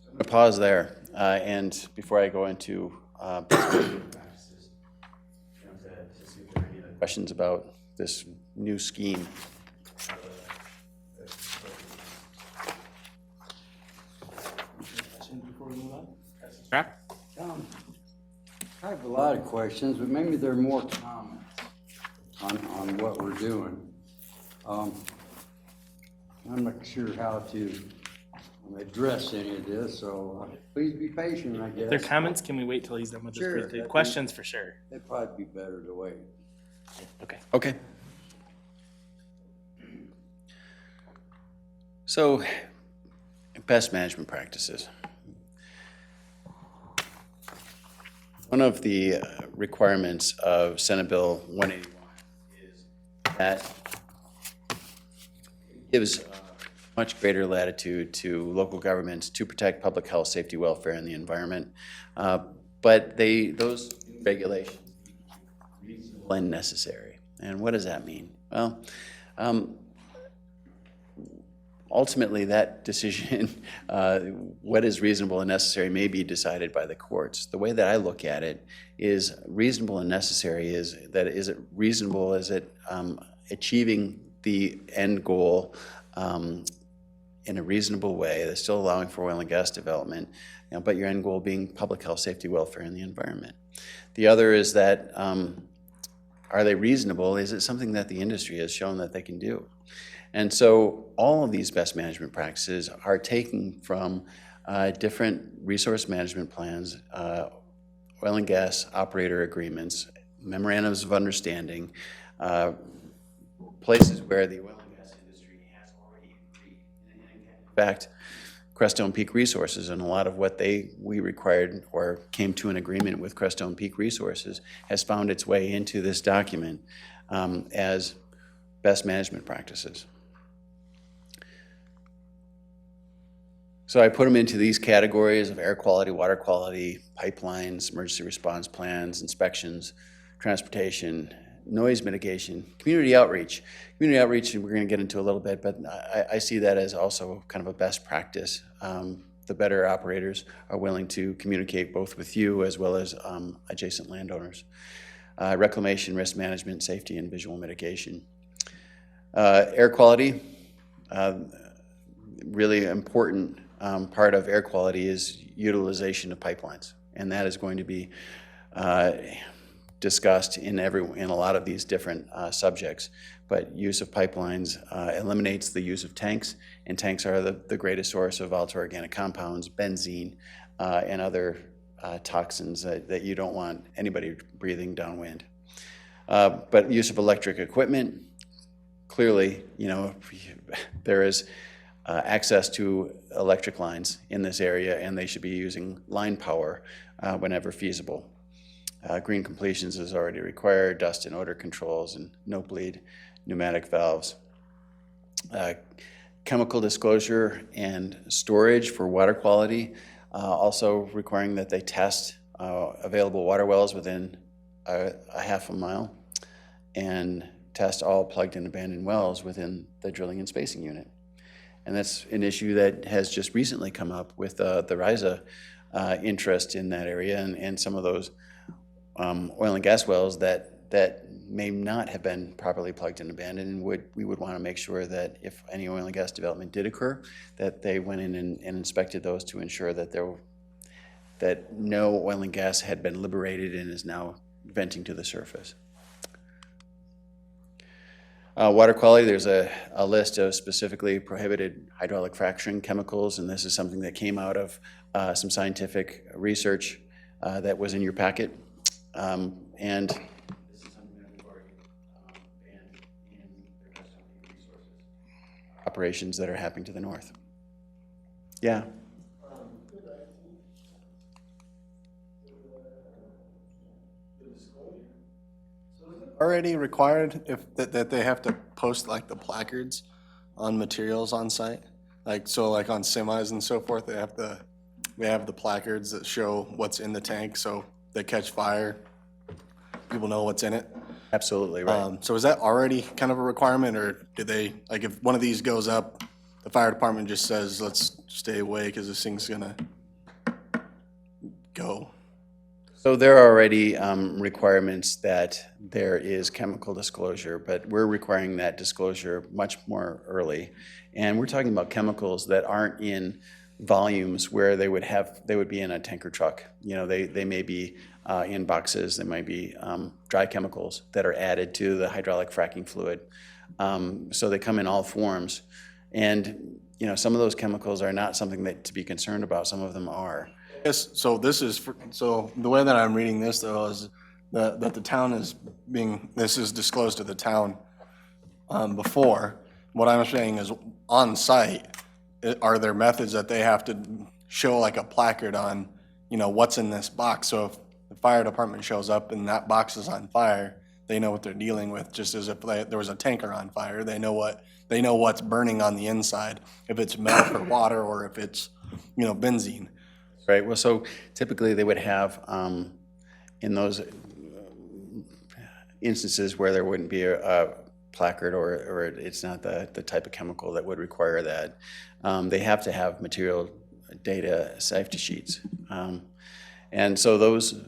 I'm going to pause there, and before I go into practices, to see if there are any other questions about this new scheme. Track? I have a lot of questions, but maybe there are more comments on what we're doing. I'm not sure how to address any of this, so please be patient, I guess. If there are comments, can we wait till he's done with his Sure, presentation? Questions for sure. It'd probably be better to wait. Okay. Okay. So, best management practices. One of the requirements of Senate Bill 181 is that it gives much greater latitude to local governments to protect public health, safety, welfare, and the environment. But those regulations are reasonable and necessary. And what does that mean? Well, ultimately, that decision, what is reasonable and necessary, may be decided by the courts. The way that I look at it is reasonable and necessary is it reasonable? Is it achieving the end goal in a reasonable way that's still allowing for oil and gas development, but your end goal being public health, safety, welfare, and the environment. The other is that are they reasonable? Is it something that the industry has shown that they can do? And so all of these best management practices are taken from different resource management plans, oil and gas operator agreements, memorandums of understanding, places where the oil and gas industry has already agreed. In fact, Crestone Peak Resources and a lot of what we required or came to an agreement with Crestone Peak Resources has found its way into this document as best management practices. So I put them into these categories of air quality, water quality, pipelines, emergency response plans, inspections, transportation, noise mitigation, community outreach. Community outreach, we're going to get into a little bit, but I see that as also kind of a best practice. The better operators are willing to communicate both with you as well as adjacent landowners. Reclamation, risk management, safety, and visual mitigation. Air quality, really important part of air quality is utilization of pipelines, and that is going to be discussed in a lot of these different subjects. But use of pipelines eliminates the use of tanks, and tanks are the greatest source of volatile organic compounds, benzene, and other toxins that you don't want anybody breathing downwind. But use of electric equipment, clearly, there is access to electric lines in this area, and they should be using line power whenever feasible. Green completions is already required, dust and odor controls, and no bleed pneumatic valves. Chemical disclosure and storage for water quality, also requiring that they test available water wells within a half a mile and test all plugged and abandoned wells within the drilling and spacing unit. And that's an issue that has just recently come up with the RISA interest in that area and some of those oil and gas wells that may not have been properly plugged and abandoned, and we would want to make sure that if any oil and gas development did occur, that they went in and inspected those to ensure that that no oil and gas had been liberated and is now venting to the surface. Water quality, there's a list of specifically prohibited hydraulic fracturing chemicals, and this is something that came out of some scientific research that was in your packet. And this is something that we've already banned in the Crestone Peak Resources operations that are happening to the north. Yeah. Already required that they have to post like the placards on materials on site? Like on semis and so forth, they have the placards that show what's in the tank, so they catch fire, people know what's in it. Absolutely right. So is that already kind of a requirement, or do they, like if one of these goes up, the fire department just says, let's stay away because this thing's gonna go? So there are already requirements that there is chemical disclosure, but we're requiring that disclosure much more early. And we're talking about chemicals that aren't in volumes where they would be in a tanker truck. They may be in boxes, they might be dry chemicals that are added to the hydraulic fracking fluid. So they come in all forms. And some of those chemicals are not something to be concerned about, some of them are. Yes, so so the way that I'm reading this though is that the town this is disclosed to the town before. What I'm saying is on site, are there methods that they have to show like a placard on, what's in this box? So if the fire department shows up and that box is on fire, they know what they're dealing with, just as if there was a tanker on fire. They know what's burning on the inside, if it's milk or water or if it's, benzene. Right. Well, so typically they would have, in those instances where there wouldn't be a placard, or it's not the type of chemical that would require that. They have to have material data safety sheets. And so those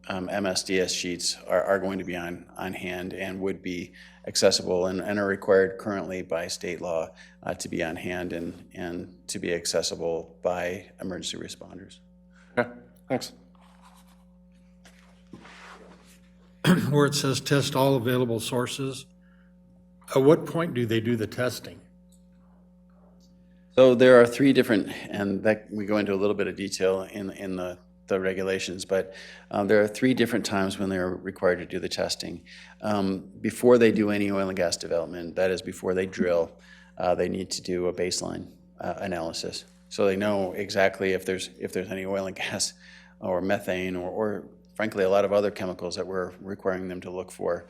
MSDS sheets are going to be on hand and would be accessible and are required currently by state law to be on hand and to be accessible by emergency responders. Okay, thanks. Where it says test all available sources, at what point do they do the testing? So there are three different, and that we go into a little bit of detail in the regulations, but there are three different times when they're required to do the testing. Before they do any oil and gas development, that is before they drill, they need to do a baseline analysis. So they know exactly if there's any oil and gas or methane or frankly a lot of other chemicals that we're requiring them to look for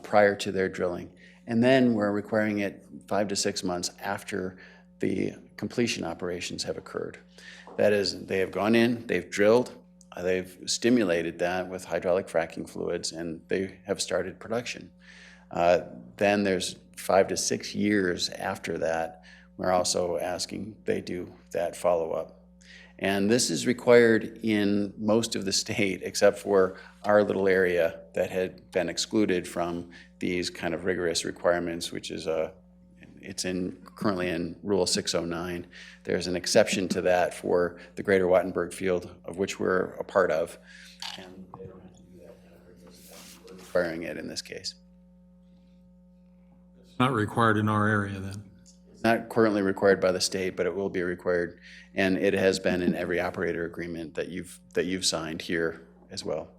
prior to their drilling. And then we're requiring it 5 to 6 months after the completion operations have occurred. That is, they have gone in, they've drilled, they've stimulated that with hydraulic fracking fluids, and they have started production. Then there's 5 to 6 years after that, we're also asking they do that follow-up. And this is required in most of the state, except for our little area that had been excluded from these kind of rigorous requirements, which is it's currently in Rule 609. There's an exception to that for the Greater Wattenberg Field, of which we're a part of, and they don't have to do that kind of rigorous stuff. We're requiring it in this case. It's not required in our area then. It's not currently required by the state, but it will be required, and it has been in every operator agreement that you've signed here as well.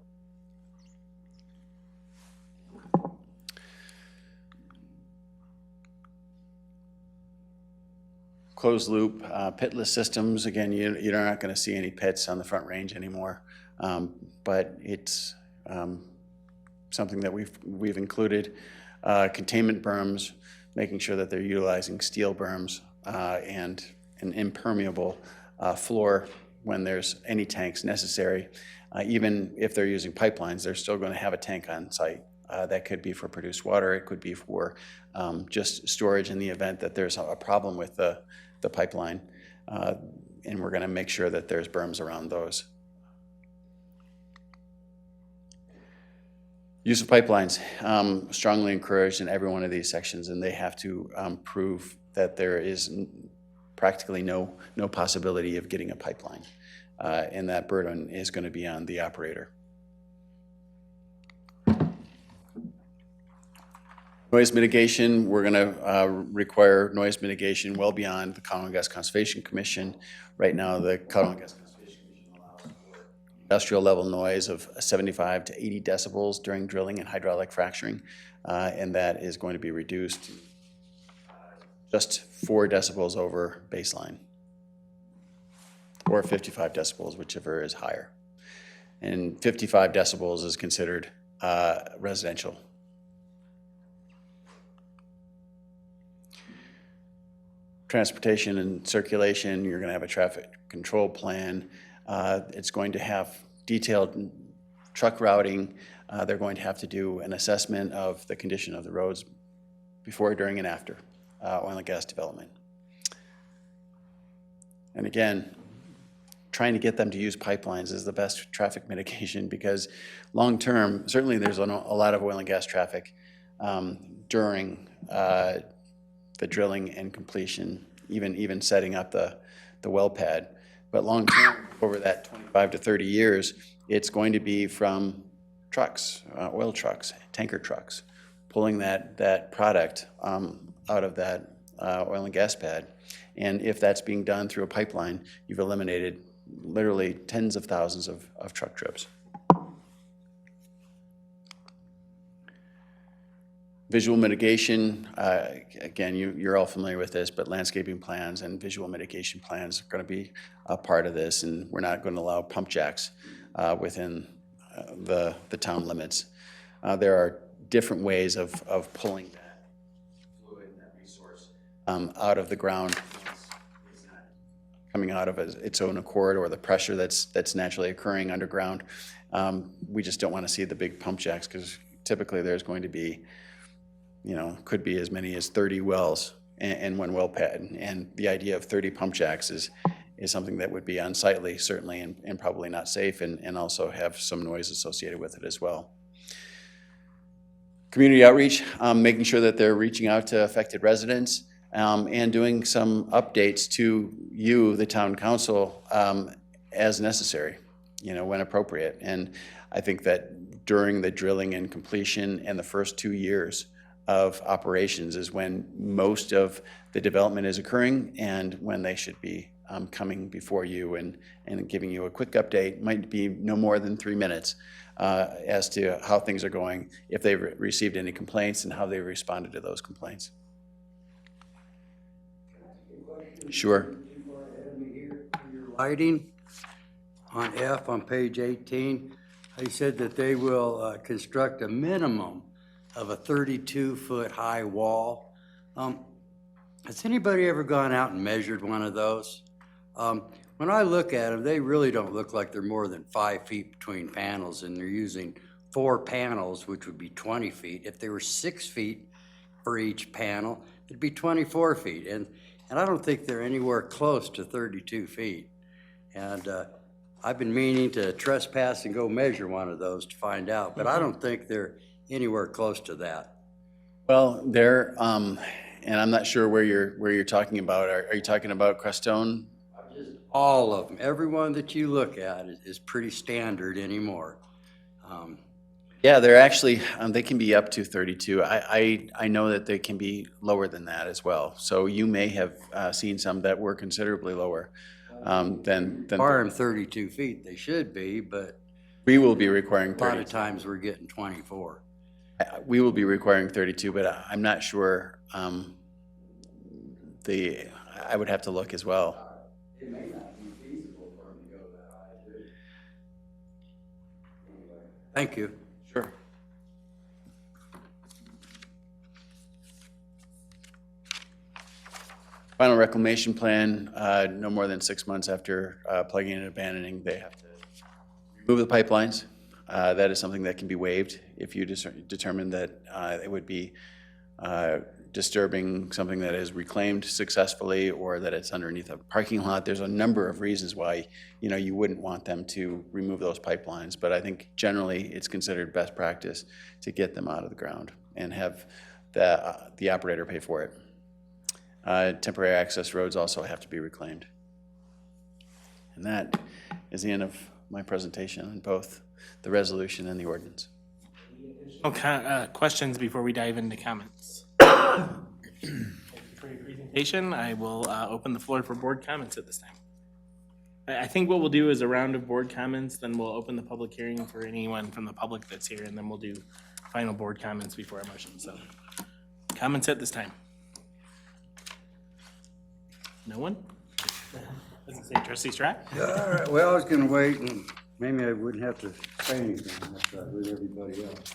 Closed loop pitless systems, again, you're not going to see any pits on the Front Range anymore, but it's something that we've included. Containment berms, making sure that they're utilizing steel berms and an impermeable floor when there's any tanks necessary. Even if they're using pipelines, they're still going to have a tank on site. That could be for produced water, it could be for just storage in the event that there's a problem with the pipeline, and we're going to make sure that there's berms around those. Use of pipelines, strongly encouraged in every one of these sections, and they have to prove that there is practically no possibility of getting a pipeline, and that burden is going to be on the operator. Noise mitigation, we're going to require noise mitigation well beyond the Colorado Gas Conservation Commission. Right now, the Colorado Gas Conservation Commission allows for industrial level noise of 75 to 80 decibels during drilling and hydraulic fracturing, and that is going to be reduced to just 4 decibels over baseline, or 55 decibels, whichever is higher. And 55 decibels is considered residential. Transportation and circulation, you're going to have a traffic control plan. It's going to have detailed truck routing. They're going to have to do an assessment of the condition of the roads before, during, and after oil and gas development. And again, trying to get them to use pipelines is the best traffic mitigation, because long-term, certainly there's a lot of oil and gas traffic during the drilling and completion, even setting up the well pad. But long term, over that 25 to 30 years, it's going to be from trucks, oil trucks, tanker trucks, pulling that product out of that oil and gas pad. And if that's being done through a pipeline, you've eliminated literally tens of thousands of truck trips. Visual mitigation, again, you're all familiar with this, but landscaping plans and visual mitigation plans are going to be a part of this, and we're not going to allow pump jacks within the town limits. There are different ways of pulling that fluid, that resource, out of the ground. It's not coming out of its own accord, or the pressure that's naturally occurring underground. We just don't want to see the big pump jacks, because typically there's going to be could be as many as 30 wells and one well pad. And the idea of 30 pump jacks is something that would be unsightly, certainly, and probably not safe, and also have some noise associated with it as well. Community outreach, making sure that they're reaching out to affected residents, and doing some updates to you, the town council, as necessary, when appropriate. And I think that during the drilling and completion and the first 2 years of operations is when most of the development is occurring, and when they should be coming before you and giving you a quick update. Might be no more than 3 minutes as to how things are going, if they've received any complaints, and how they responded to those complaints. Sure. Lighting on F on page 18, they said that they will construct a minimum of a 32-foot high wall. Has anybody ever gone out and measured one of those? When I look at them, they really don't look like they're more than 5 feet between panels, and they're using 4 panels, which would be 20 feet. If they were 6 feet for each panel, it'd be 24 feet. And I don't think they're anywhere close to 32 feet. And I've been meaning to trespass and go measure one of those to find out, but I don't think they're anywhere close to that. Well, they're, and I'm not sure where you're talking about. Are you talking about Crestone? All of them, every one that you look at is pretty standard anymore. Yeah, they're actually, they can be up to 32. I know that they can be lower than that as well. So you may have seen some that were considerably lower than. Requiring 32 feet, they should be, but We will be requiring a lot 32. of times we're getting 24. We will be requiring 32, but I'm not sure, I would have to look as well. It may not be feasible for them to go that high, too. Anyway, thank you. Sure. Final reclamation plan, no more than 6 months after plugging and abandoning, they have to remove the pipelines. That is something that can be waived if you determine that it would be disturbing something that is reclaimed successfully, or that it's underneath a parking lot. There's a number of reasons why, you wouldn't want them to remove those pipelines, but I think generally it's considered best practice to get them out of the ground and have the operator pay for it. Temporary access roads also have to be reclaimed. And that is the end of my presentation on both the resolution and the ordinance. Questions before we dive into comments? Thank you for your presentation. I will open the floor for board comments at this time. I think what we'll do is a round of board comments, then we'll open the public hearing for anyone from the public that's here, and then we'll do final board comments before our motion. So, comments at this time? No one? Doesn't say trustee Strack? All right, well, I was gonna wait, and maybe I wouldn't have to say anything after I heard everybody else.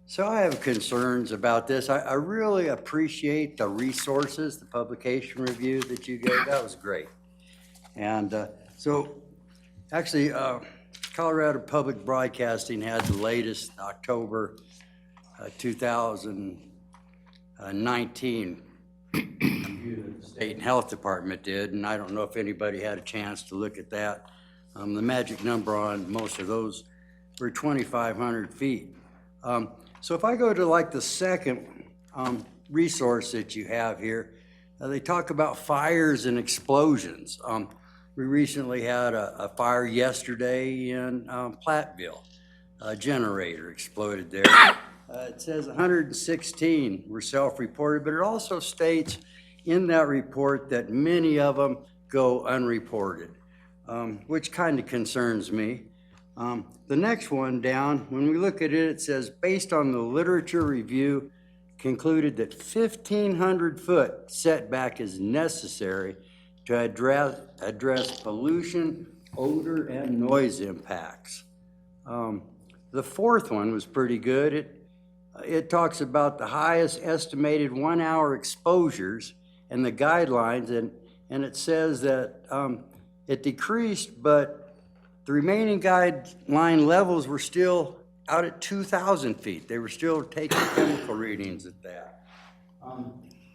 So I have concerns about this. I really appreciate the resources, the publication review that you gave. That was great. And so, actually, Colorado Public Broadcasting had the latest October 2019 review that the State and Health Department did, and I don't know if anybody had a chance to look at that. The magic number on most of those were 2,500 feet. So if I go to like the second resource that you have here, they talk about fires and explosions. We recently had a fire yesterday in Platteville. A generator exploded there. It says 116 were self-reported, but it also states in that report that many of them go unreported, which kind of concerns me. The next one down, when we look at it, it says, based on the literature review, concluded that 1,500-foot setback is necessary to address pollution, odor, and noise impacts. The fourth one was pretty good. It talks about the highest estimated 1-hour exposures and the guidelines, and it says that it decreased, but the remaining guideline levels were still out at 2,000 feet. They were still taking chemical readings at that.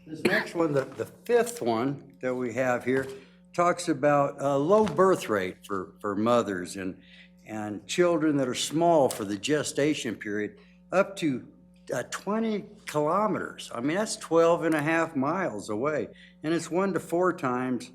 This next one, the fifth one that we have here, talks about a low birth rate for mothers and children that are small for the gestation period, up to 20 kilometers. I mean, that's 12 and a half miles away. And it's 1 to 4 times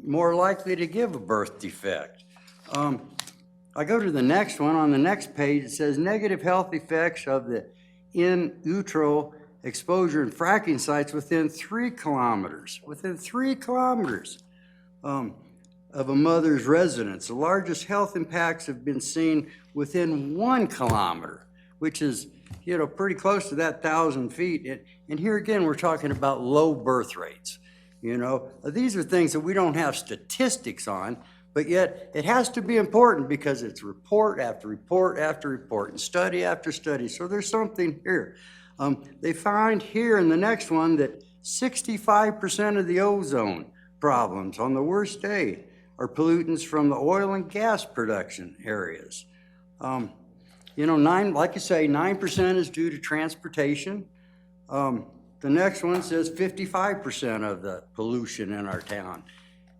more likely to give a birth defect. I go to the next one. On the next page, it says negative health effects of the in utero exposure and fracking sites within 3 kilometers. Within 3 kilometers of a mother's residence. The largest health impacts have been seen within 1 kilometer, which is, you know, pretty close to that 1,000 feet. And here again, we're talking about low birth rates. You know, these are things that we don't have statistics on, but yet it has to be important because it's report after report after report and study after study. So there's something here. They find here in the next one that 65% of the ozone problems on the worst day are pollutants from the oil and gas production areas. You know, like you say, 9% is due to transportation. The next one says 55% of the pollution in our town,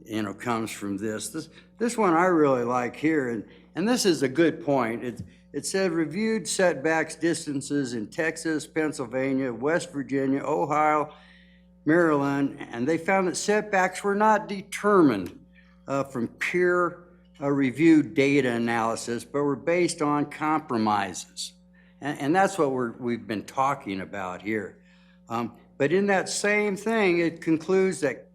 you know, comes from this. This one I really like here, and this is a good point. It said reviewed setbacks distances in Texas, Pennsylvania, West Virginia, Ohio, Maryland, and they found that setbacks were not determined from peer reviewed data analysis, but were based on compromises. And that's what we've been talking about here. But in that same thing, it concludes that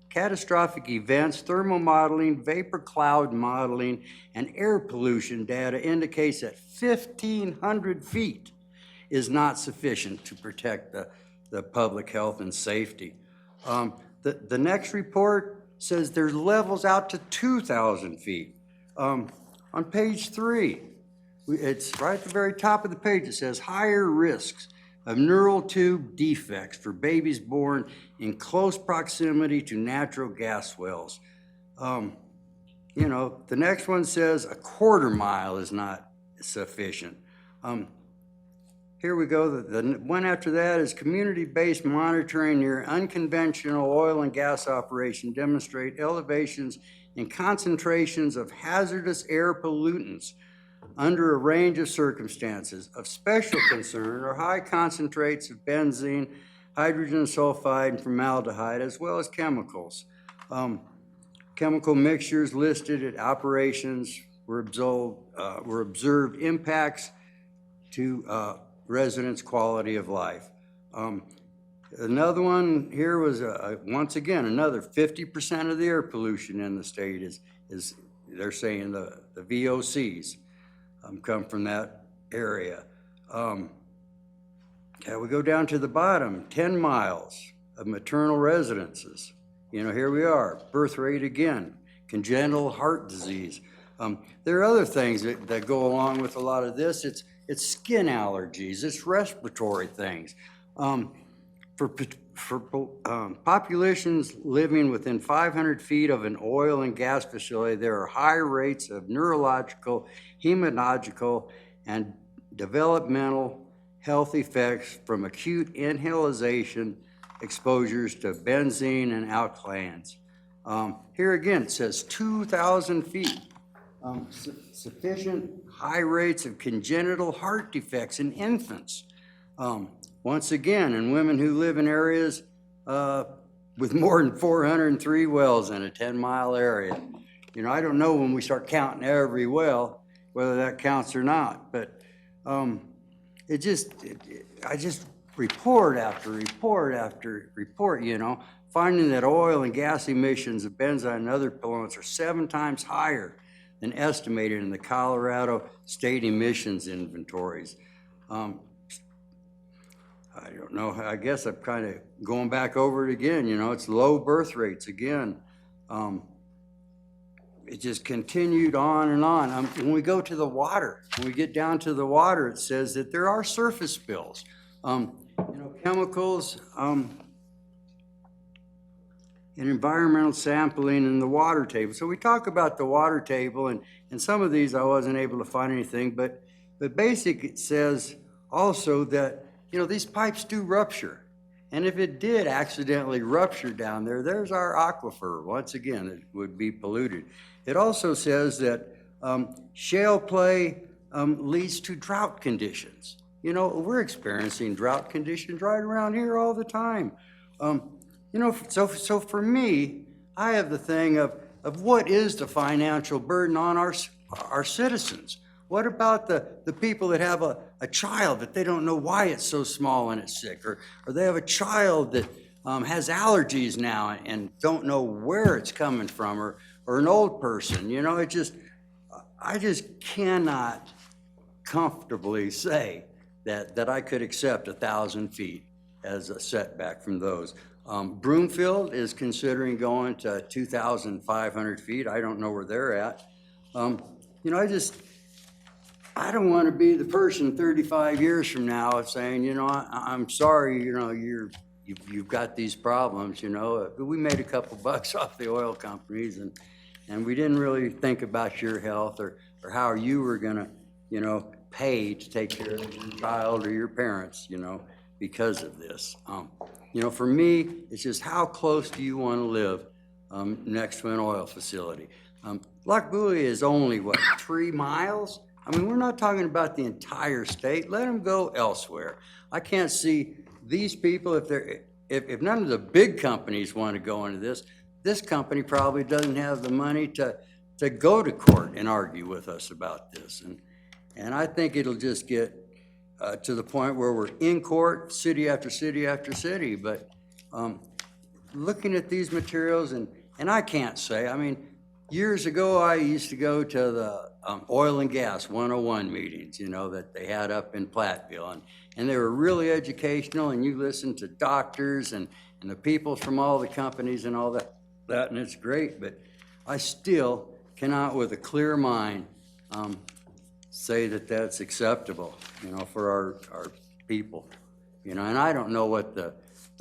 catastrophic events, thermal modeling, vapor cloud modeling, and air pollution data indicates that 1,500 feet is not sufficient to protect the public health and safety. The next report says there's levels out to 2,000 feet. On page 3, it's right at the very top of the page, it says higher risks of neural tube defects for babies born in close proximity to natural gas wells. You know, the next one says a quarter mile is not sufficient. Here we go. The one after that is community-based monitoring near unconventional oil and gas operation demonstrate elevations in concentrations of hazardous air pollutants under a range of circumstances. Of special concern are high concentrates of benzene, hydrogen sulfide, and formaldehyde, as well as chemicals. Chemical mixtures listed at operations were observed impacts to residents' quality of life. Another one here was, once again, another 50% of the air pollution in the state is they're saying the VOCs come from that area. We go down to the bottom, 10 miles of maternal residences. You know, here we are, birth rate again, congenital heart disease. There are other things that go along with a lot of this. It's skin allergies, it's respiratory things. For populations living within 500 feet of an oil and gas facility, there are high rates of neurological, hematological, and developmental health effects from acute inhalation exposures to benzene and alkylanes. Here again, it says 2,000 feet. Sufficient high rates of congenital heart defects in infants. Once again, in women who live in areas with more than 403 wells in a 10-mile area. You know, I don't know when we start counting every well, whether that counts or not, but I just report after report after report, you know, finding that oil and gas emissions of benzene and other pollutants are 7 times higher than estimated in the Colorado state emissions inventories. I don't know, I guess I'm kind of going back over it again, you know, it's low birth rates again. It just continued on and on. When we go to the water, when we get down to the water, it says that there are surface spills. You know, chemicals and environmental sampling in the water table. So we talk about the water table, and some of these I wasn't able to find anything, but But basic, it says also that, you know, these pipes do rupture. And if it did accidentally rupture down there, there's our aquifer. Once again, it would be polluted. It also says that shale play leads to drought conditions. You know, we're experiencing drought conditions right around here all the time. You know, so for me, I have the thing of what is the financial burden on our citizens? What about the people that have a child that they don't know why it's so small and it's sick, or they have a child that has allergies now and don't know where it's coming from, or an old person, you know, I just cannot comfortably say that I could accept 1,000 feet as a setback from those. Broomfield is considering going to 2,500 feet. I don't know where they're at. You know, I don't want to be the person 35 years from now saying, you know, I'm sorry, you know, you've got these problems, you know. We made a couple bucks off the oil companies, and we didn't really think about your health or how you were going to, you know, pay to take care of your child or your parents, you know, because of this. You know, for me, it's just how close do you want to live next to an oil facility? Lac Buoy is only, what, 3 miles? I mean, we're not talking about the entire state. Let them go elsewhere. I can't see these people, if none of the big companies want to go into this company probably doesn't have the money to go to court and argue with us about this. And I think it'll just get to the point where we're in court, city after city after city. But looking at these materials, and I can't say, I mean, years ago, I used to go to the oil and gas 101 meetings, you know, that they had up in Platteville. And they were really educational, and you listen to doctors and the people from all the companies and all that, and it's great. But I still cannot, with a clear mind, say that that's acceptable, you know, for our people. You know, and I don't know what the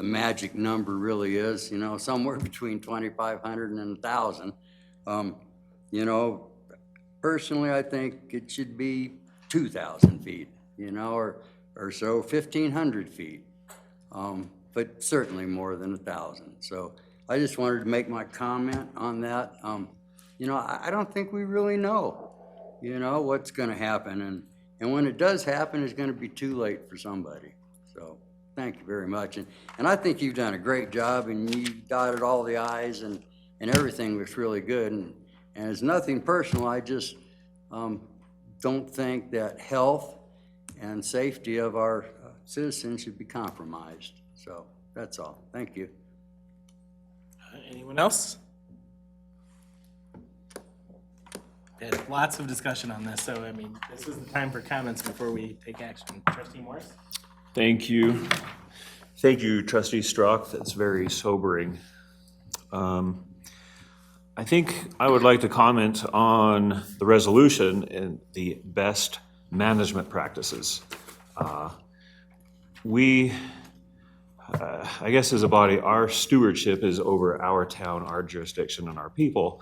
magic number really is, you know, somewhere between 2,500 and 1,000. You know, personally, I think it should be 2,000 feet, you know, or so, 1,500 feet, but certainly more than 1,000. So I just wanted to make my comment on that. You know, I don't think we really know, you know, what's going to happen. And when it does happen, it's going to be too late for somebody. So thank you very much. And I think you've done a great job, and you dotted all the I's, and everything looks really good. And it's nothing personal. I just don't think that health and safety of our citizens should be compromised. So that's all. Thank you. Anyone else? There's lots of discussion on this, so I mean, this is the time for comments before we take action. Trustee Morris? Thank you. Thank you, Trustee Strauch. That's very sobering. I think I would like to comment on the resolution and the best management practices. I guess as a body, our stewardship is over our town, our jurisdiction, and our people.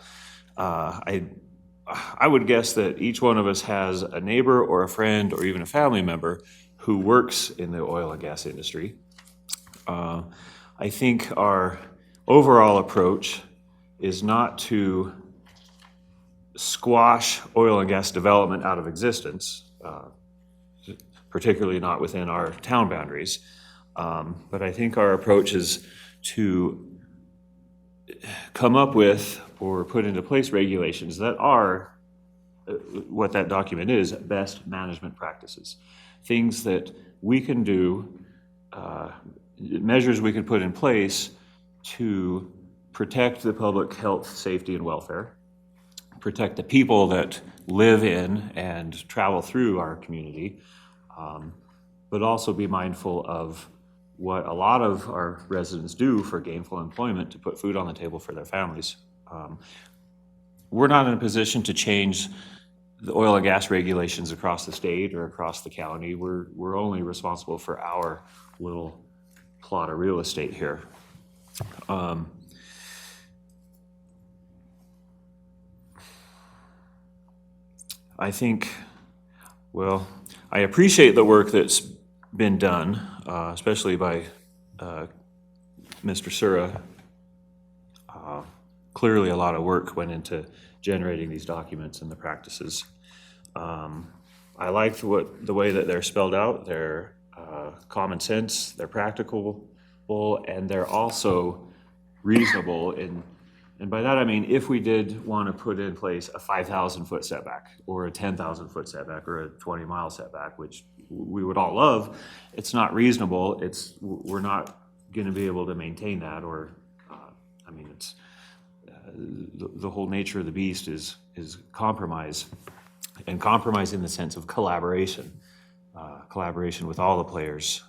I would guess that each one of us has a neighbor or a friend or even a family member who works in the oil and gas industry. I think our overall approach is not to squash oil and gas development out of existence, particularly not within our town boundaries. But I think our approach is to come up with or put into place regulations that are what that document is, best management practices. Things that we can do, measures we can put in place to protect the public health, safety, and welfare, protect the people that live in and travel through our community, but also be mindful of what a lot of our residents do for gainful employment to put food on the table for their families. We're not in a position to change the oil and gas regulations across the state or across the county. We're only responsible for our little plot of real estate here. I think, well, I appreciate the work that's been done, especially by Mr. Sura. Clearly, a lot of work went into generating these documents and the practices. I liked the way that they're spelled out. They're common sense, they're practical, and they're also reasonable. And by that I mean, if we did want to put in place a 5,000-foot setback, or a 10,000-foot setback, or a 20-mile setback, which we would all love, it's not reasonable. We're not going to be able to maintain that, or I mean, it's the whole nature of the beast is compromise, and compromise in the sense of collaboration, collaboration with all the players.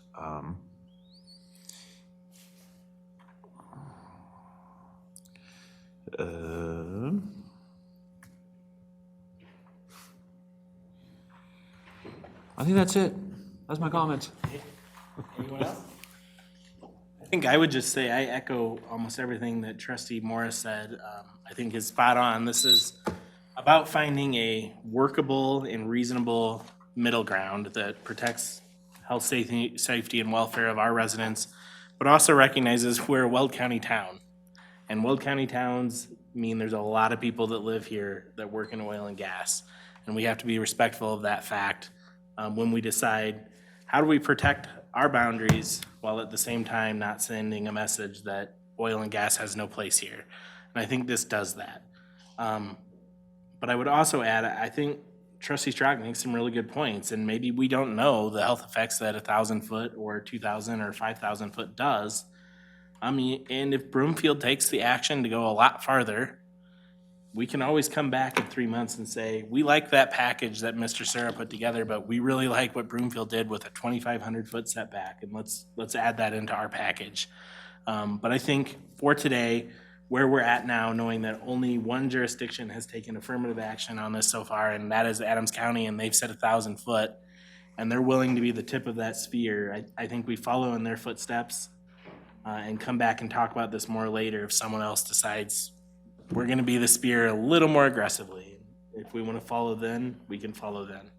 I think that's it. That's my comments. Anyone else? I think I would just say I echo almost everything that Trustee Morris said. I think is spot on. This is about finding a workable and reasonable middle ground that protects health, safety, and welfare of our residents, but also recognizes we're a Weld County town. And Weld County towns mean there's a lot of people that live here that work in oil and gas. And we have to be respectful of that fact when we decide how do we protect our boundaries while at the same time not sending a message that oil and gas has no place here. And I think this does that. But I would also add, I think Trustee Strzok makes some really good points, and maybe we don't know the health effects that 1,000-foot or 2,000 or 5,000-foot does. I mean, and if Broomfield takes the action to go a lot farther, we can always come back in 3 months and say, we like that package that Mr. Sura put together, but we really like what Broomfield did with a 2,500-foot setback, and let's add that into our package. But I think for today, where we're at now, knowing that only one jurisdiction has taken affirmative action on this so far, and that is Adams County, and they've said 1,000 foot, and they're willing to be the tip of that sphere, I think we follow in their footsteps and come back and talk about this more later if someone else decides we're gonna be the spear a little more aggressively. If we wanna follow then, we can follow then.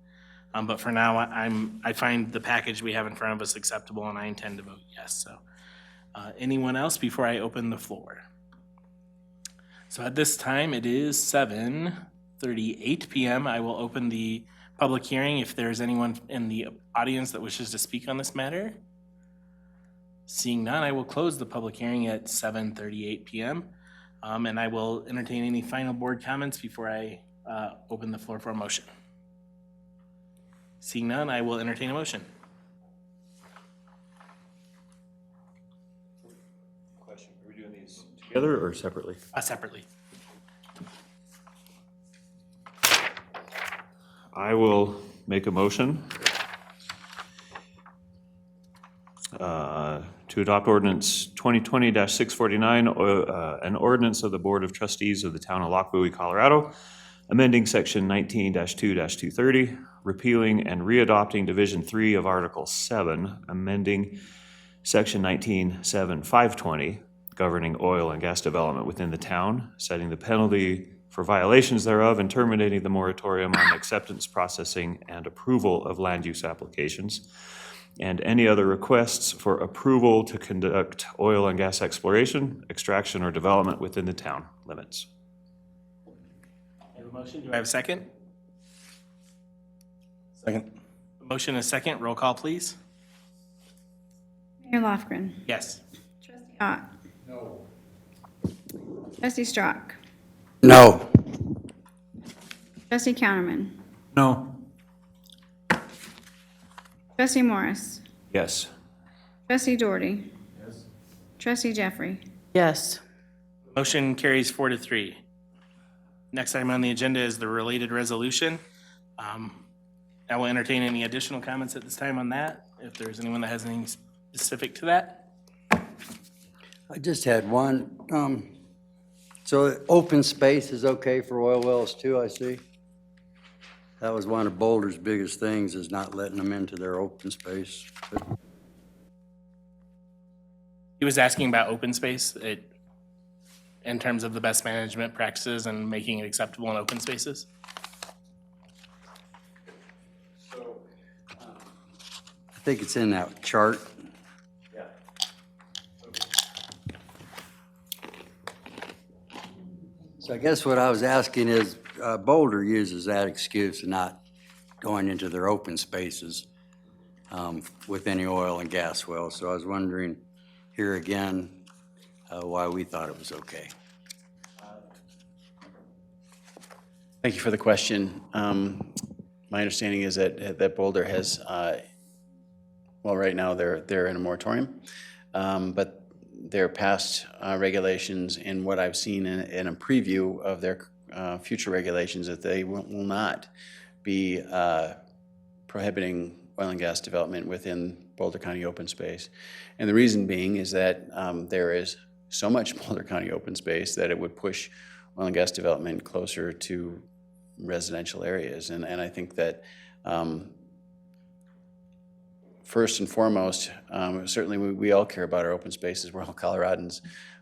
But for now, I find the package we have in front of us acceptable, and I intend to vote yes. So, anyone else before I open the floor? So at this time, it is 7:38 p.m. I will open the public hearing if there's anyone in the audience that wishes to speak on this matter. Seeing none, I will close the public hearing at 7:38 p.m. And I will entertain any final board comments before I open the floor for a motion. Seeing none, I will entertain a motion. Question, are we doing these together or separately? Separately. I will make a motion to adopt ordinance 2020-649, an ordinance of the Board of Trustees of the Town of Lochbuie, Colorado, amending section 19-2-230, repealing and readopting Division 3 of Article 7, amending section 19-7-520, governing oil and gas development within the town, setting the penalty for violations thereof, and terminating the moratorium on acceptance, processing, and approval of land use applications, and any other requests for approval to conduct oil and gas exploration, extraction, or development within the town limits. I have a motion. Do I have a second? Second. A motion and a second. Roll call, please. Mayor Lofgren. Yes. Trustee Ott. No. Trustee Strzok. No. Trustee Counterman. No. Trustee Morris. Yes. Trustee Doherty. Yes. Trustee Jeffrey. Yes. Motion carries 4-3. Next item on the agenda is the related resolution. I will entertain any additional comments at this time on that, if there's anyone that has anything specific to that. I just had one. So open space is okay for oil wells too, I see? That was one of Boulder's biggest things, is not letting them into their open space. He was asking about open space in terms of the best management practices and making it acceptable in open spaces. think it's in that chart. So I guess what I was asking is, Boulder uses that excuse of not going into their open spaces with any oil and gas wells. So I was wondering here again why we thought it was okay. Thank you for the question. My understanding is that Boulder has, well, right now, they're in a moratorium, but their past regulations and what I've seen in a preview of their future regulations, that they will not be prohibiting oil and gas development within Boulder County open space. And the reason being is that there is so much Boulder County open space that it would push oil and gas development closer to residential areas. And I think that first and foremost, certainly we all care about our open spaces. We're all Coloradans.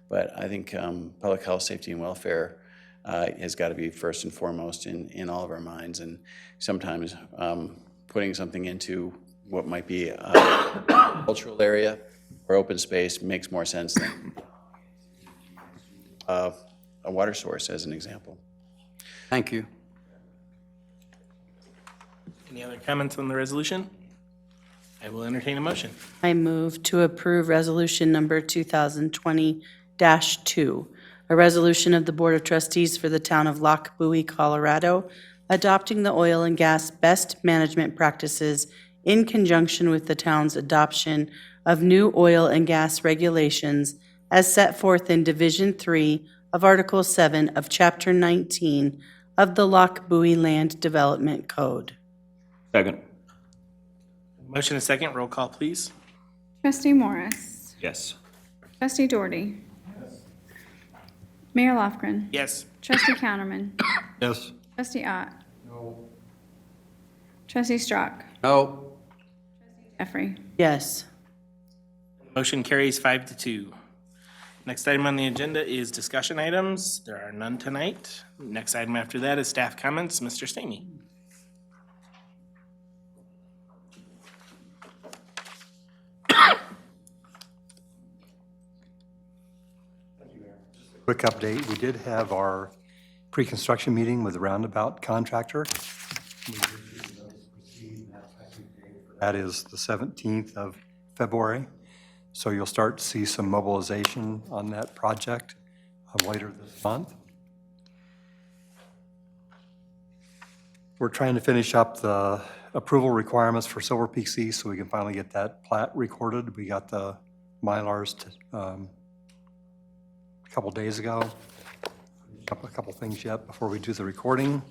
But I think public health, safety, and welfare has got to be first and foremost in all of our minds. And sometimes putting something into what might be a cultural area or open space makes more sense than a water source, as an example. Thank you. Any other comments on the resolution? I will entertain a motion. I move to approve resolution number 2020-2, a resolution of the Board of Trustees for the town of Lockbowie, Colorado, adopting the oil and gas best management practices in conjunction with the town's adoption of new oil and gas regulations as set forth in Division 3 of Article 7 of Chapter 19 of the Lockbowie Land Development Code. Second. Motion and second, roll call, please. Trustee Morris. Yes. Trustee Doherty. Mayor Lofgren. Yes. Trustee Counterman. Yes. Trustee Ott. No. Trustee Strock. No. Jeffrey. Yes. Motion carries 5-2. Next item on the agenda is discussion items. There are none tonight. Next item after that is staff comments. Mr. Stamey. Quick update, we did have our pre-construction meeting with the roundabout contractor. That is the 17th of February. So you'll start to see some mobilization on that project later this month. We're trying to finish up the approval requirements for Silver Peak C so we can finally get that plat recorded. We got the Mylars a couple days ago. A couple things yet before we do the recording.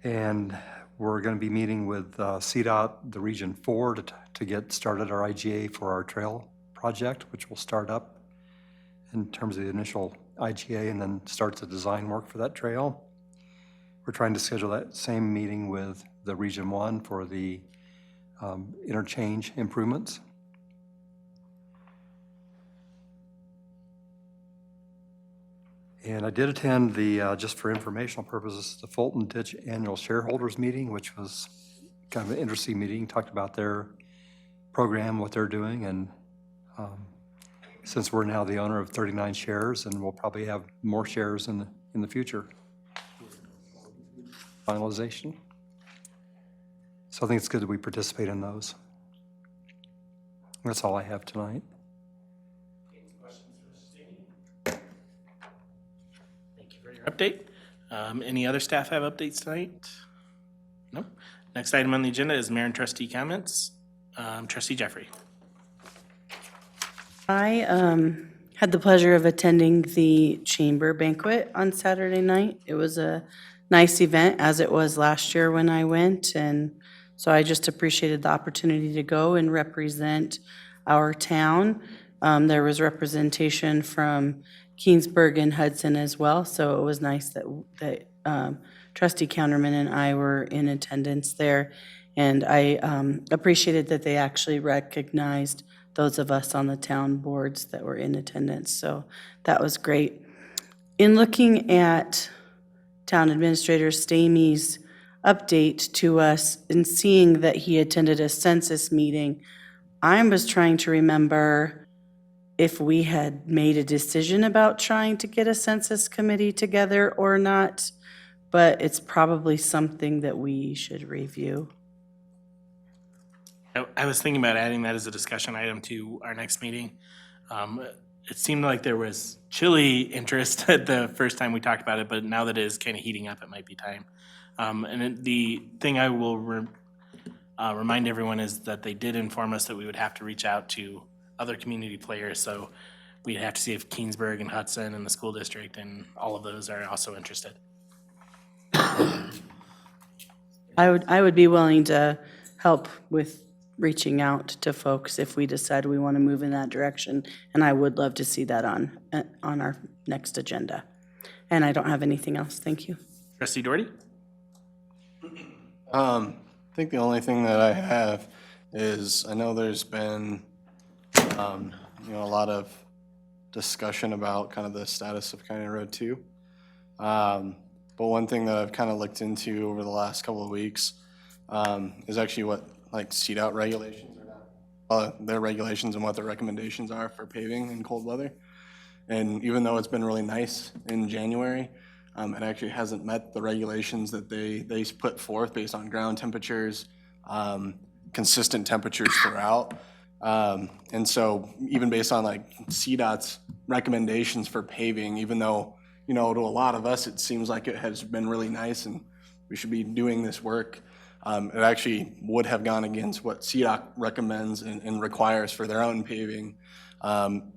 And we're going to be meeting with CDOT, the Region 4, to get started our IGA for our trail project, which will start up in terms of the initial IGA and then start the design work for that trail. We're trying to schedule that same meeting with the Region 1 for the interchange improvements. And I did attend the, just for informational purposes, the Fulton Ditch Annual Shareholders Meeting, which was kind of an interesting meeting, talked about their program, what they're doing, and since we're now the owner of 39 shares, and we'll probably have more shares in the future. Finalization. So I think it's good that we participate in those. That's all I have tonight. Thank you for your update. Any other staff have updates tonight? No. Next item on the agenda is mayor and trustee comments. Trustee Jeffrey. I had the pleasure of attending the chamber banquet on Saturday night. It was a nice event, as it was last year when I went, and so I just appreciated the opportunity to go and represent our town. There was representation from Keensburg and Hudson as well, so it was nice that Trustee Counterman and I were in attendance there, and I appreciated that they actually recognized those of us on the town boards that were in attendance, so that was great. In looking at Town Administrator Stamey's update to us and seeing that he attended a census meeting. I was trying to remember if we had made a decision about trying to get a census committee together or not, but it's probably something that we should review. I was thinking about adding that as a discussion item to our next meeting. It seemed like there was chilly interest at the first time we talked about it, but now that it is kind of heating up, it might be time. The thing I will remind everyone is that they did inform us that we would have to reach out to other community players, so we'd have to see if Keensburg and Hudson and the school district and all of those are also interested. I would be willing to help with reaching out to folks if we decide we want to move in that direction, and I would love to see that on our next agenda. And I don't have anything else. Thank you. Trustee Doherty? I think the only thing that I have is, I know there's been, a lot of discussion about kind of the status of County Road 2. But one thing that I've kind of looked into over the last couple of weeks is actually what, like, CDOT regulations are now. Their regulations and what their recommendations are for paving in cold weather. And even though it's been really nice in January, it actually hasn't met the regulations that they put forth based on ground temperatures, consistent temperatures throughout. And so even based on like CDOT's recommendations for paving, even though, to a lot of us, it seems like it has been really nice and we should be doing this work, it actually would have gone against what CDOT recommends and requires for their own paving.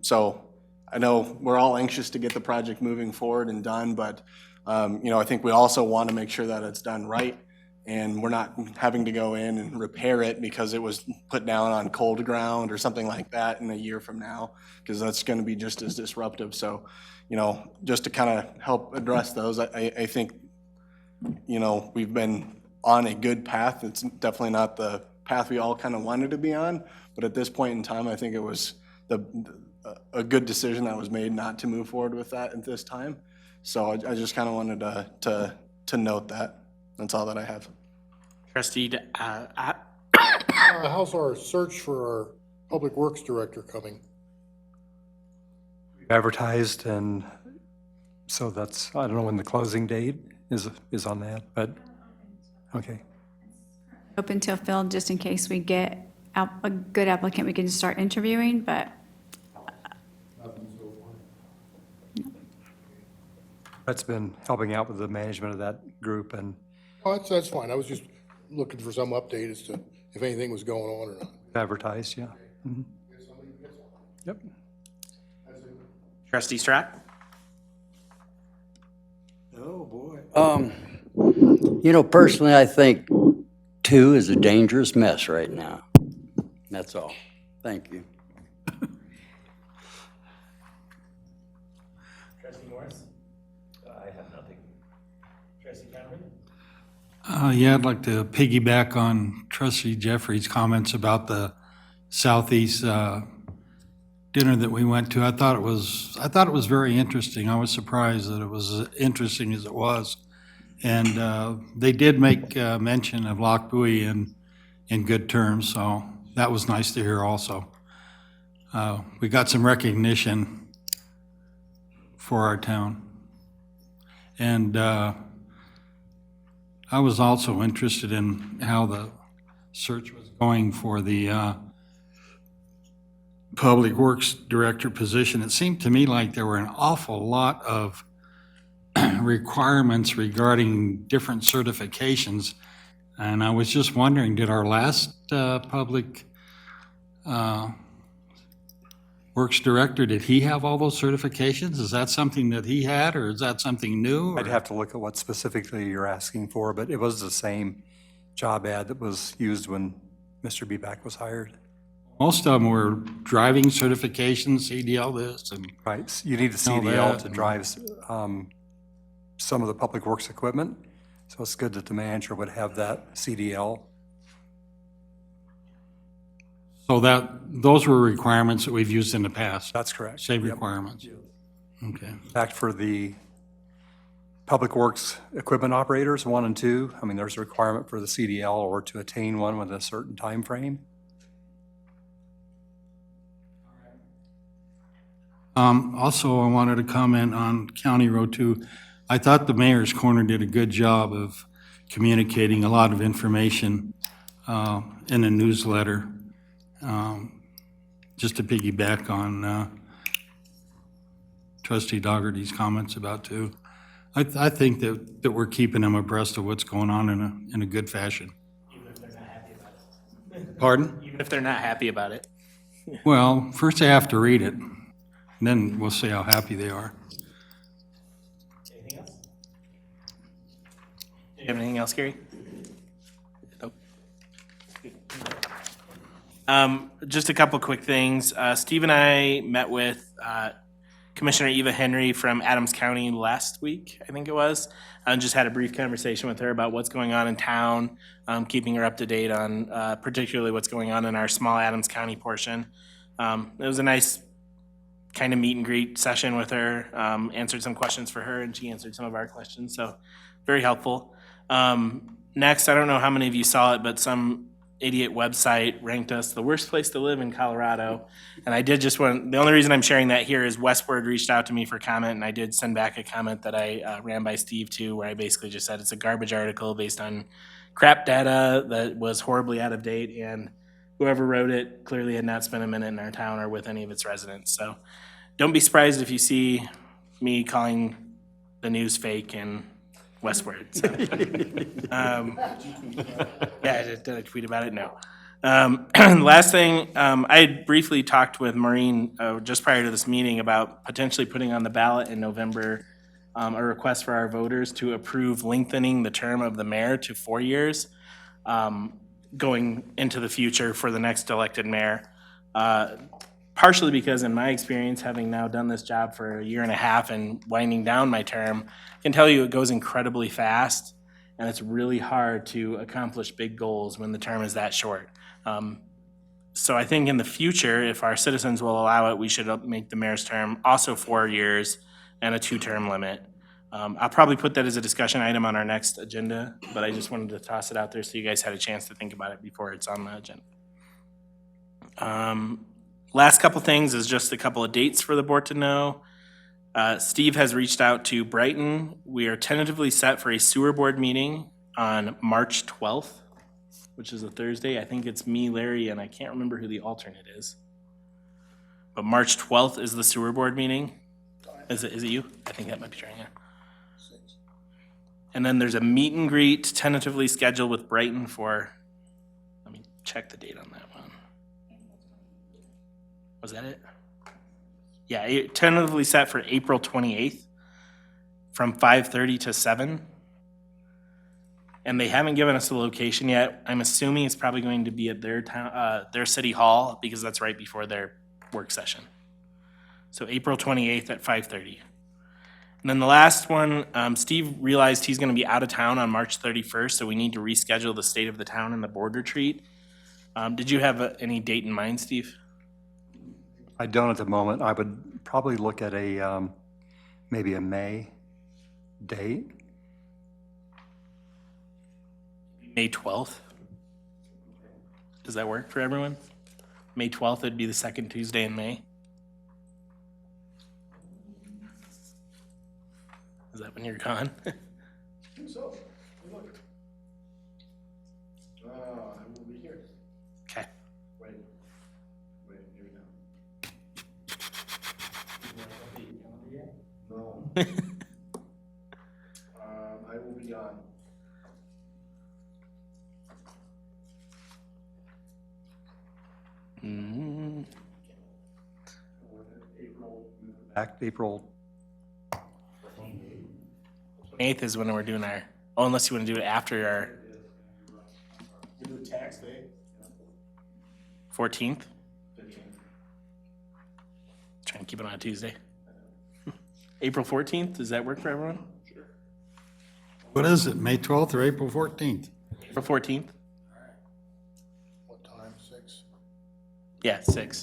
So I know we're all anxious to get the project moving forward and done, but I think we also want to make sure that it's done right and we're not having to go in and repair it because it was put down on cold ground or something like that in a year from now, because that's going to be just as disruptive. So, just to kind of help address those, I think, we've been on a good path. It's definitely not the path we all kind of wanted to be on, but at this point in time, I think it was a good decision that was made not to move forward with that at this time. So I just kind of wanted to note that. That's all that I have. Trustee, How's our search for our Public Works Director coming? Advertised, and so that's, I don't know when the closing date is on that, but, okay. Open till filled, just in case we get a good applicant, we can just start interviewing, but That's been helping out with the management of that group, and Oh, that's fine. I was just looking for some update as to if anything was going on or not. advertised, yeah. Mhm. Yep. Trustee Strack? Oh, boy. Personally, I think 2 is a dangerous mess right now. That's all. Thank you. Trustee Morris? I have nothing. Trustee Cameron? Yeah, I'd like to piggyback on Trustee Jeffrey's comments about the Southeast dinner that we went to. I thought it was very interesting. I was surprised that it was as interesting as it was. And they did make mention of Loch Buoy in good terms, so that was nice to hear also. We got some recognition for our town. And I was also interested in how the search was going for the Public Works Director position. It seemed to me like there were an awful lot of requirements regarding different certifications. And I was just wondering, did our last Public Works Director, did he have all those certifications? Is that something that he had, or is that something new? I'd have to look at what specifically you're asking for, but it was the same job ad that was used when Mr. Beback was hired. Most of them were driving certifications, CDL this, and Right, you need a All CDL that. to drive some of the public works equipment, so it's good that the manager would have that CDL. so those were requirements that we've used in the past, That's correct. same Yep. requirements. Okay. In fact, for the Public Works equipment operators, 1 and 2. I mean, there's a requirement for the CDL or to attain one within a certain time frame. Also, I wanted to comment on County Road 2. I thought the Mayor's Corner did a good job of communicating a lot of information in a newsletter. Just to piggyback on Trustee Dougherty's comments about 2. I think that we're keeping them abreast of what's going on in a good fashion. Even if they're not happy about it. Pardon? Even if they're not happy about it. Well, first they have to read it, and then we'll see how happy they are. Anything else? Do you have anything else, Gary? Nope. Just a couple quick things. Steve and I met with Commissioner Eva Henry from Adams County last week, I think it was, and just had a brief conversation with her about what's going on in town, keeping her up to date on particularly what's going on in our small Adams County portion. It was a nice kind of meet and greet session with her, answered some questions for her, and she answered some of our questions, so very helpful. Next, I don't know how many of you saw it, but some idiot website ranked us the worst place to live in Colorado. And I did just want, the only reason I'm sharing that here is Westward reached out to me for comment, and I did send back a comment that I ran by Steve too, where I basically just said it's a garbage article based on crap data that was horribly out of date, and whoever wrote it clearly had not spent a minute in our town or with any of its residents. So don't be surprised if you see me calling the news fake in Westward. So. Yeah, did I tweet about it? No. Last thing, I had briefly talked with Maureen just prior to this meeting about potentially putting on the ballot in November a request for our voters to approve lengthening the term of the mayor to 4 years going into the future for the next elected mayor. Partially because in my experience, having now done this job for a year and a half and winding down my term, I can tell you it goes incredibly fast, and it's really hard to accomplish big goals when the term is that short. So I think in the future, if our citizens will allow it, we should make the mayor's term also 4 years and a 2-term limit. I'll probably put that as a discussion item on our next agenda, but I just wanted to toss it out there so you guys had a chance to think about it before it's on the agenda. Last couple things is just a couple of dates for the board to know. Steve has reached out to Brighton. We are tentatively set for a sewer board meeting on March 12th, which is a Thursday. I think it's me, Larry, and I can't remember who the alternate is. But March 12th is the sewer board meeting. Is it you? I think that might be right, yeah. And then there's a meet and greet tentatively scheduled with Brighton for, let me check the date on that one. Was that it? Yeah, tentatively set for April 28th from 5:30 to 7. And they haven't given us a location yet. I'm assuming it's probably going to be at their town, their city hall, because that's right before their work session. So April 28th at 5:30. And then the last one, Steve realized he's gonna be out of town on March 31st, so we need to reschedule the State of the Town and the board retreat. Did you have any date in mind, Steve? I don't at the moment. I would probably look at a, maybe a May date. May 12th? Does that work for everyone? May 12th would be the second Tuesday in May. Is that when you're gone? So, look. I will be here. Okay. Wait, here we go. No. I will be gone. Mm, Back April, 8th is when we're doing our, oh, unless you want to do it after our We do tax day. 14th? Trying to keep it on a Tuesday. April 14th, does that work for everyone? What is it, May 12th or April 14th? April 14th? What time, 6? Yeah, 6.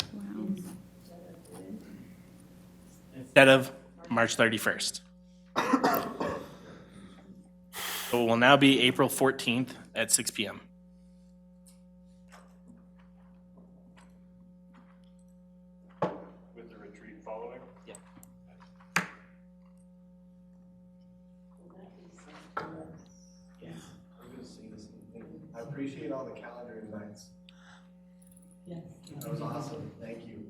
Instead of March 31st. So it will now be April 14th at 6 PM. With the retreat following? Yeah. I appreciate all the calendar invites. Yes. That was awesome, thank you.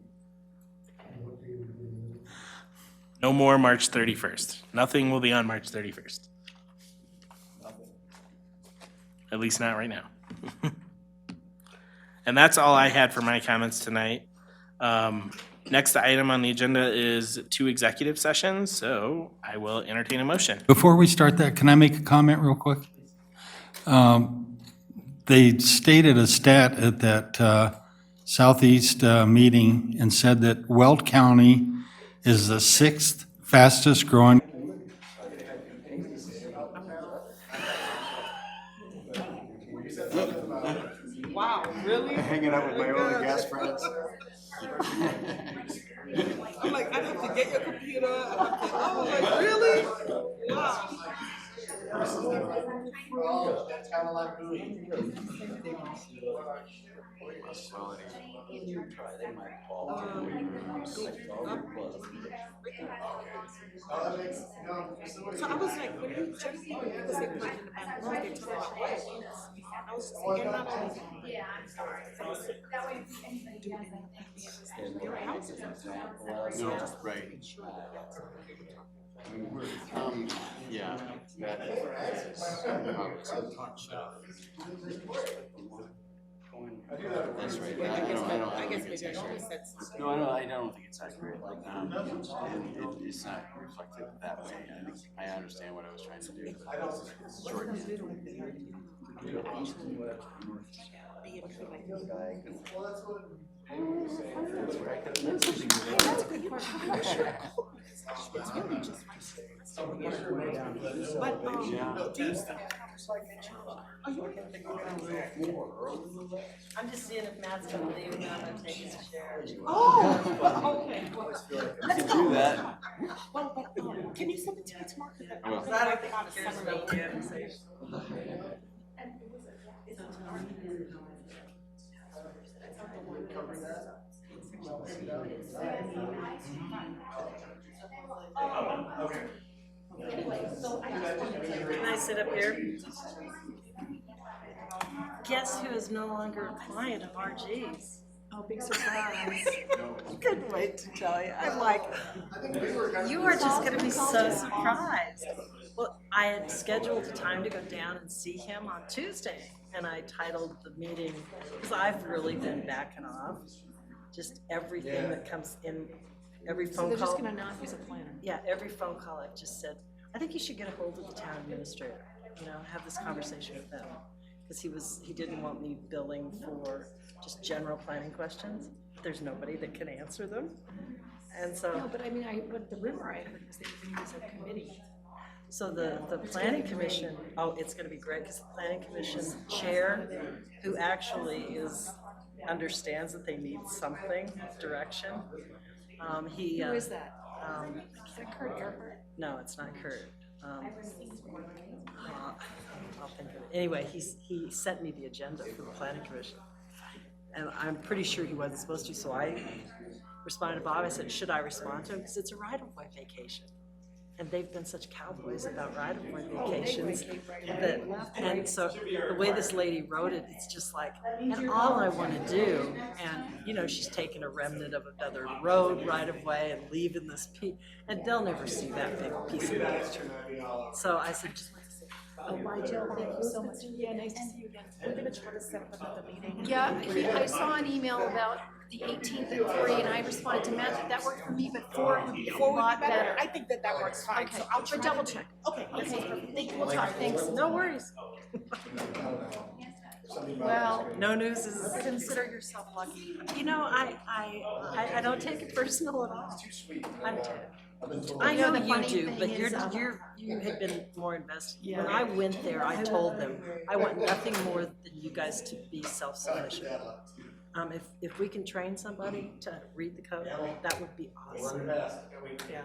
No more March 31st. Nothing will be on March 31st. At least not right now. And that's all I had for my comments tonight. Next item on the agenda is 2 executive sessions, so I will entertain a motion. Before we start that, can I make a comment real quick? They stated a stat at that Southeast meeting and said that Weld County is the 6th fastest growing. Wow, really? Hanging out with my oil and gas friends. I'm like, I have to get your computer. Oh, like, really? Wow. So I was like, when you check people, because they put in the back, they talk about white penis. I was just like, not only their houses. No, right. Yeah. That's right. I guess maybe I should have said something. No, I don't think it's accurate. It's not reflected that way. I understand what I was trying to do. Shorten it. I'm just seeing if Matt's gonna leave and I'm gonna take his chair. Oh, okay. You can do that. Well, but, can you send it to me tomorrow? I will. I don't think I'll send it. Can I sit up here? Guess who is no longer a client of RG's? Oh, big surprise. Couldn't wait to tell you. I'm like, you are just gonna be so surprised. Well, I had scheduled a time to go down and see him on Tuesday, and I titled the meeting, because I've really been backing off. Just everything that comes in, every So phone they're just call. gonna not use a planner. Yeah, every phone call I've just said, I think you should get a hold of the town administrator, have this conversation with them. Because he didn't want me billing for just general planning questions. There's nobody that can answer them. And No, so, but I mean, but the rumor I heard was they were gonna use a committee. so the planning commission, it's gonna be great, because the planning commission chair, who actually understands that they need something, direction. He. Who is that? Is that Kurt Earhart? No, it's not Kurt. I'll think of it. Anyway, he sent me the agenda for the planning commission. And I'm pretty sure he wasn't supposed to, so I responded to Bob. I said, should I respond to him? Because it's a right-of-way vacation. And they've been such cowboys about right-of-way vacations. And so the way this lady wrote it, it's just like, and all I want to do, and she's taking a remnant of another road right-of-way and leaving this piece, and they'll never see that big piece of picture. So I said, Oh, bye, Jill, thank you so much. Yeah, nice to see you again. We're gonna try to set up another meeting. Yeah, I saw an email about the 18th at 3, and I responded to Matt that worked for me, but 4 would be a lot better. I think that works fine, Okay, so I'll try. but double check. Okay. Okay, thank you, we'll talk, thanks. no worries. Well, No news is, consider yourself lucky. I don't take it personal at all. I You know, know the that you funny do, thing but is, you had been more invested. When I went there, I told them, I want nothing more than you guys to be self-sufficient. If we can train somebody to read the code, that would be awesome. Yeah.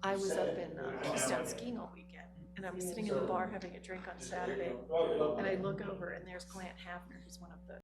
I was up in Keystone skiing all weekend, And I was sitting in the bar having a drink on Saturday, and I look over and there's Grant Hafner, who's one of the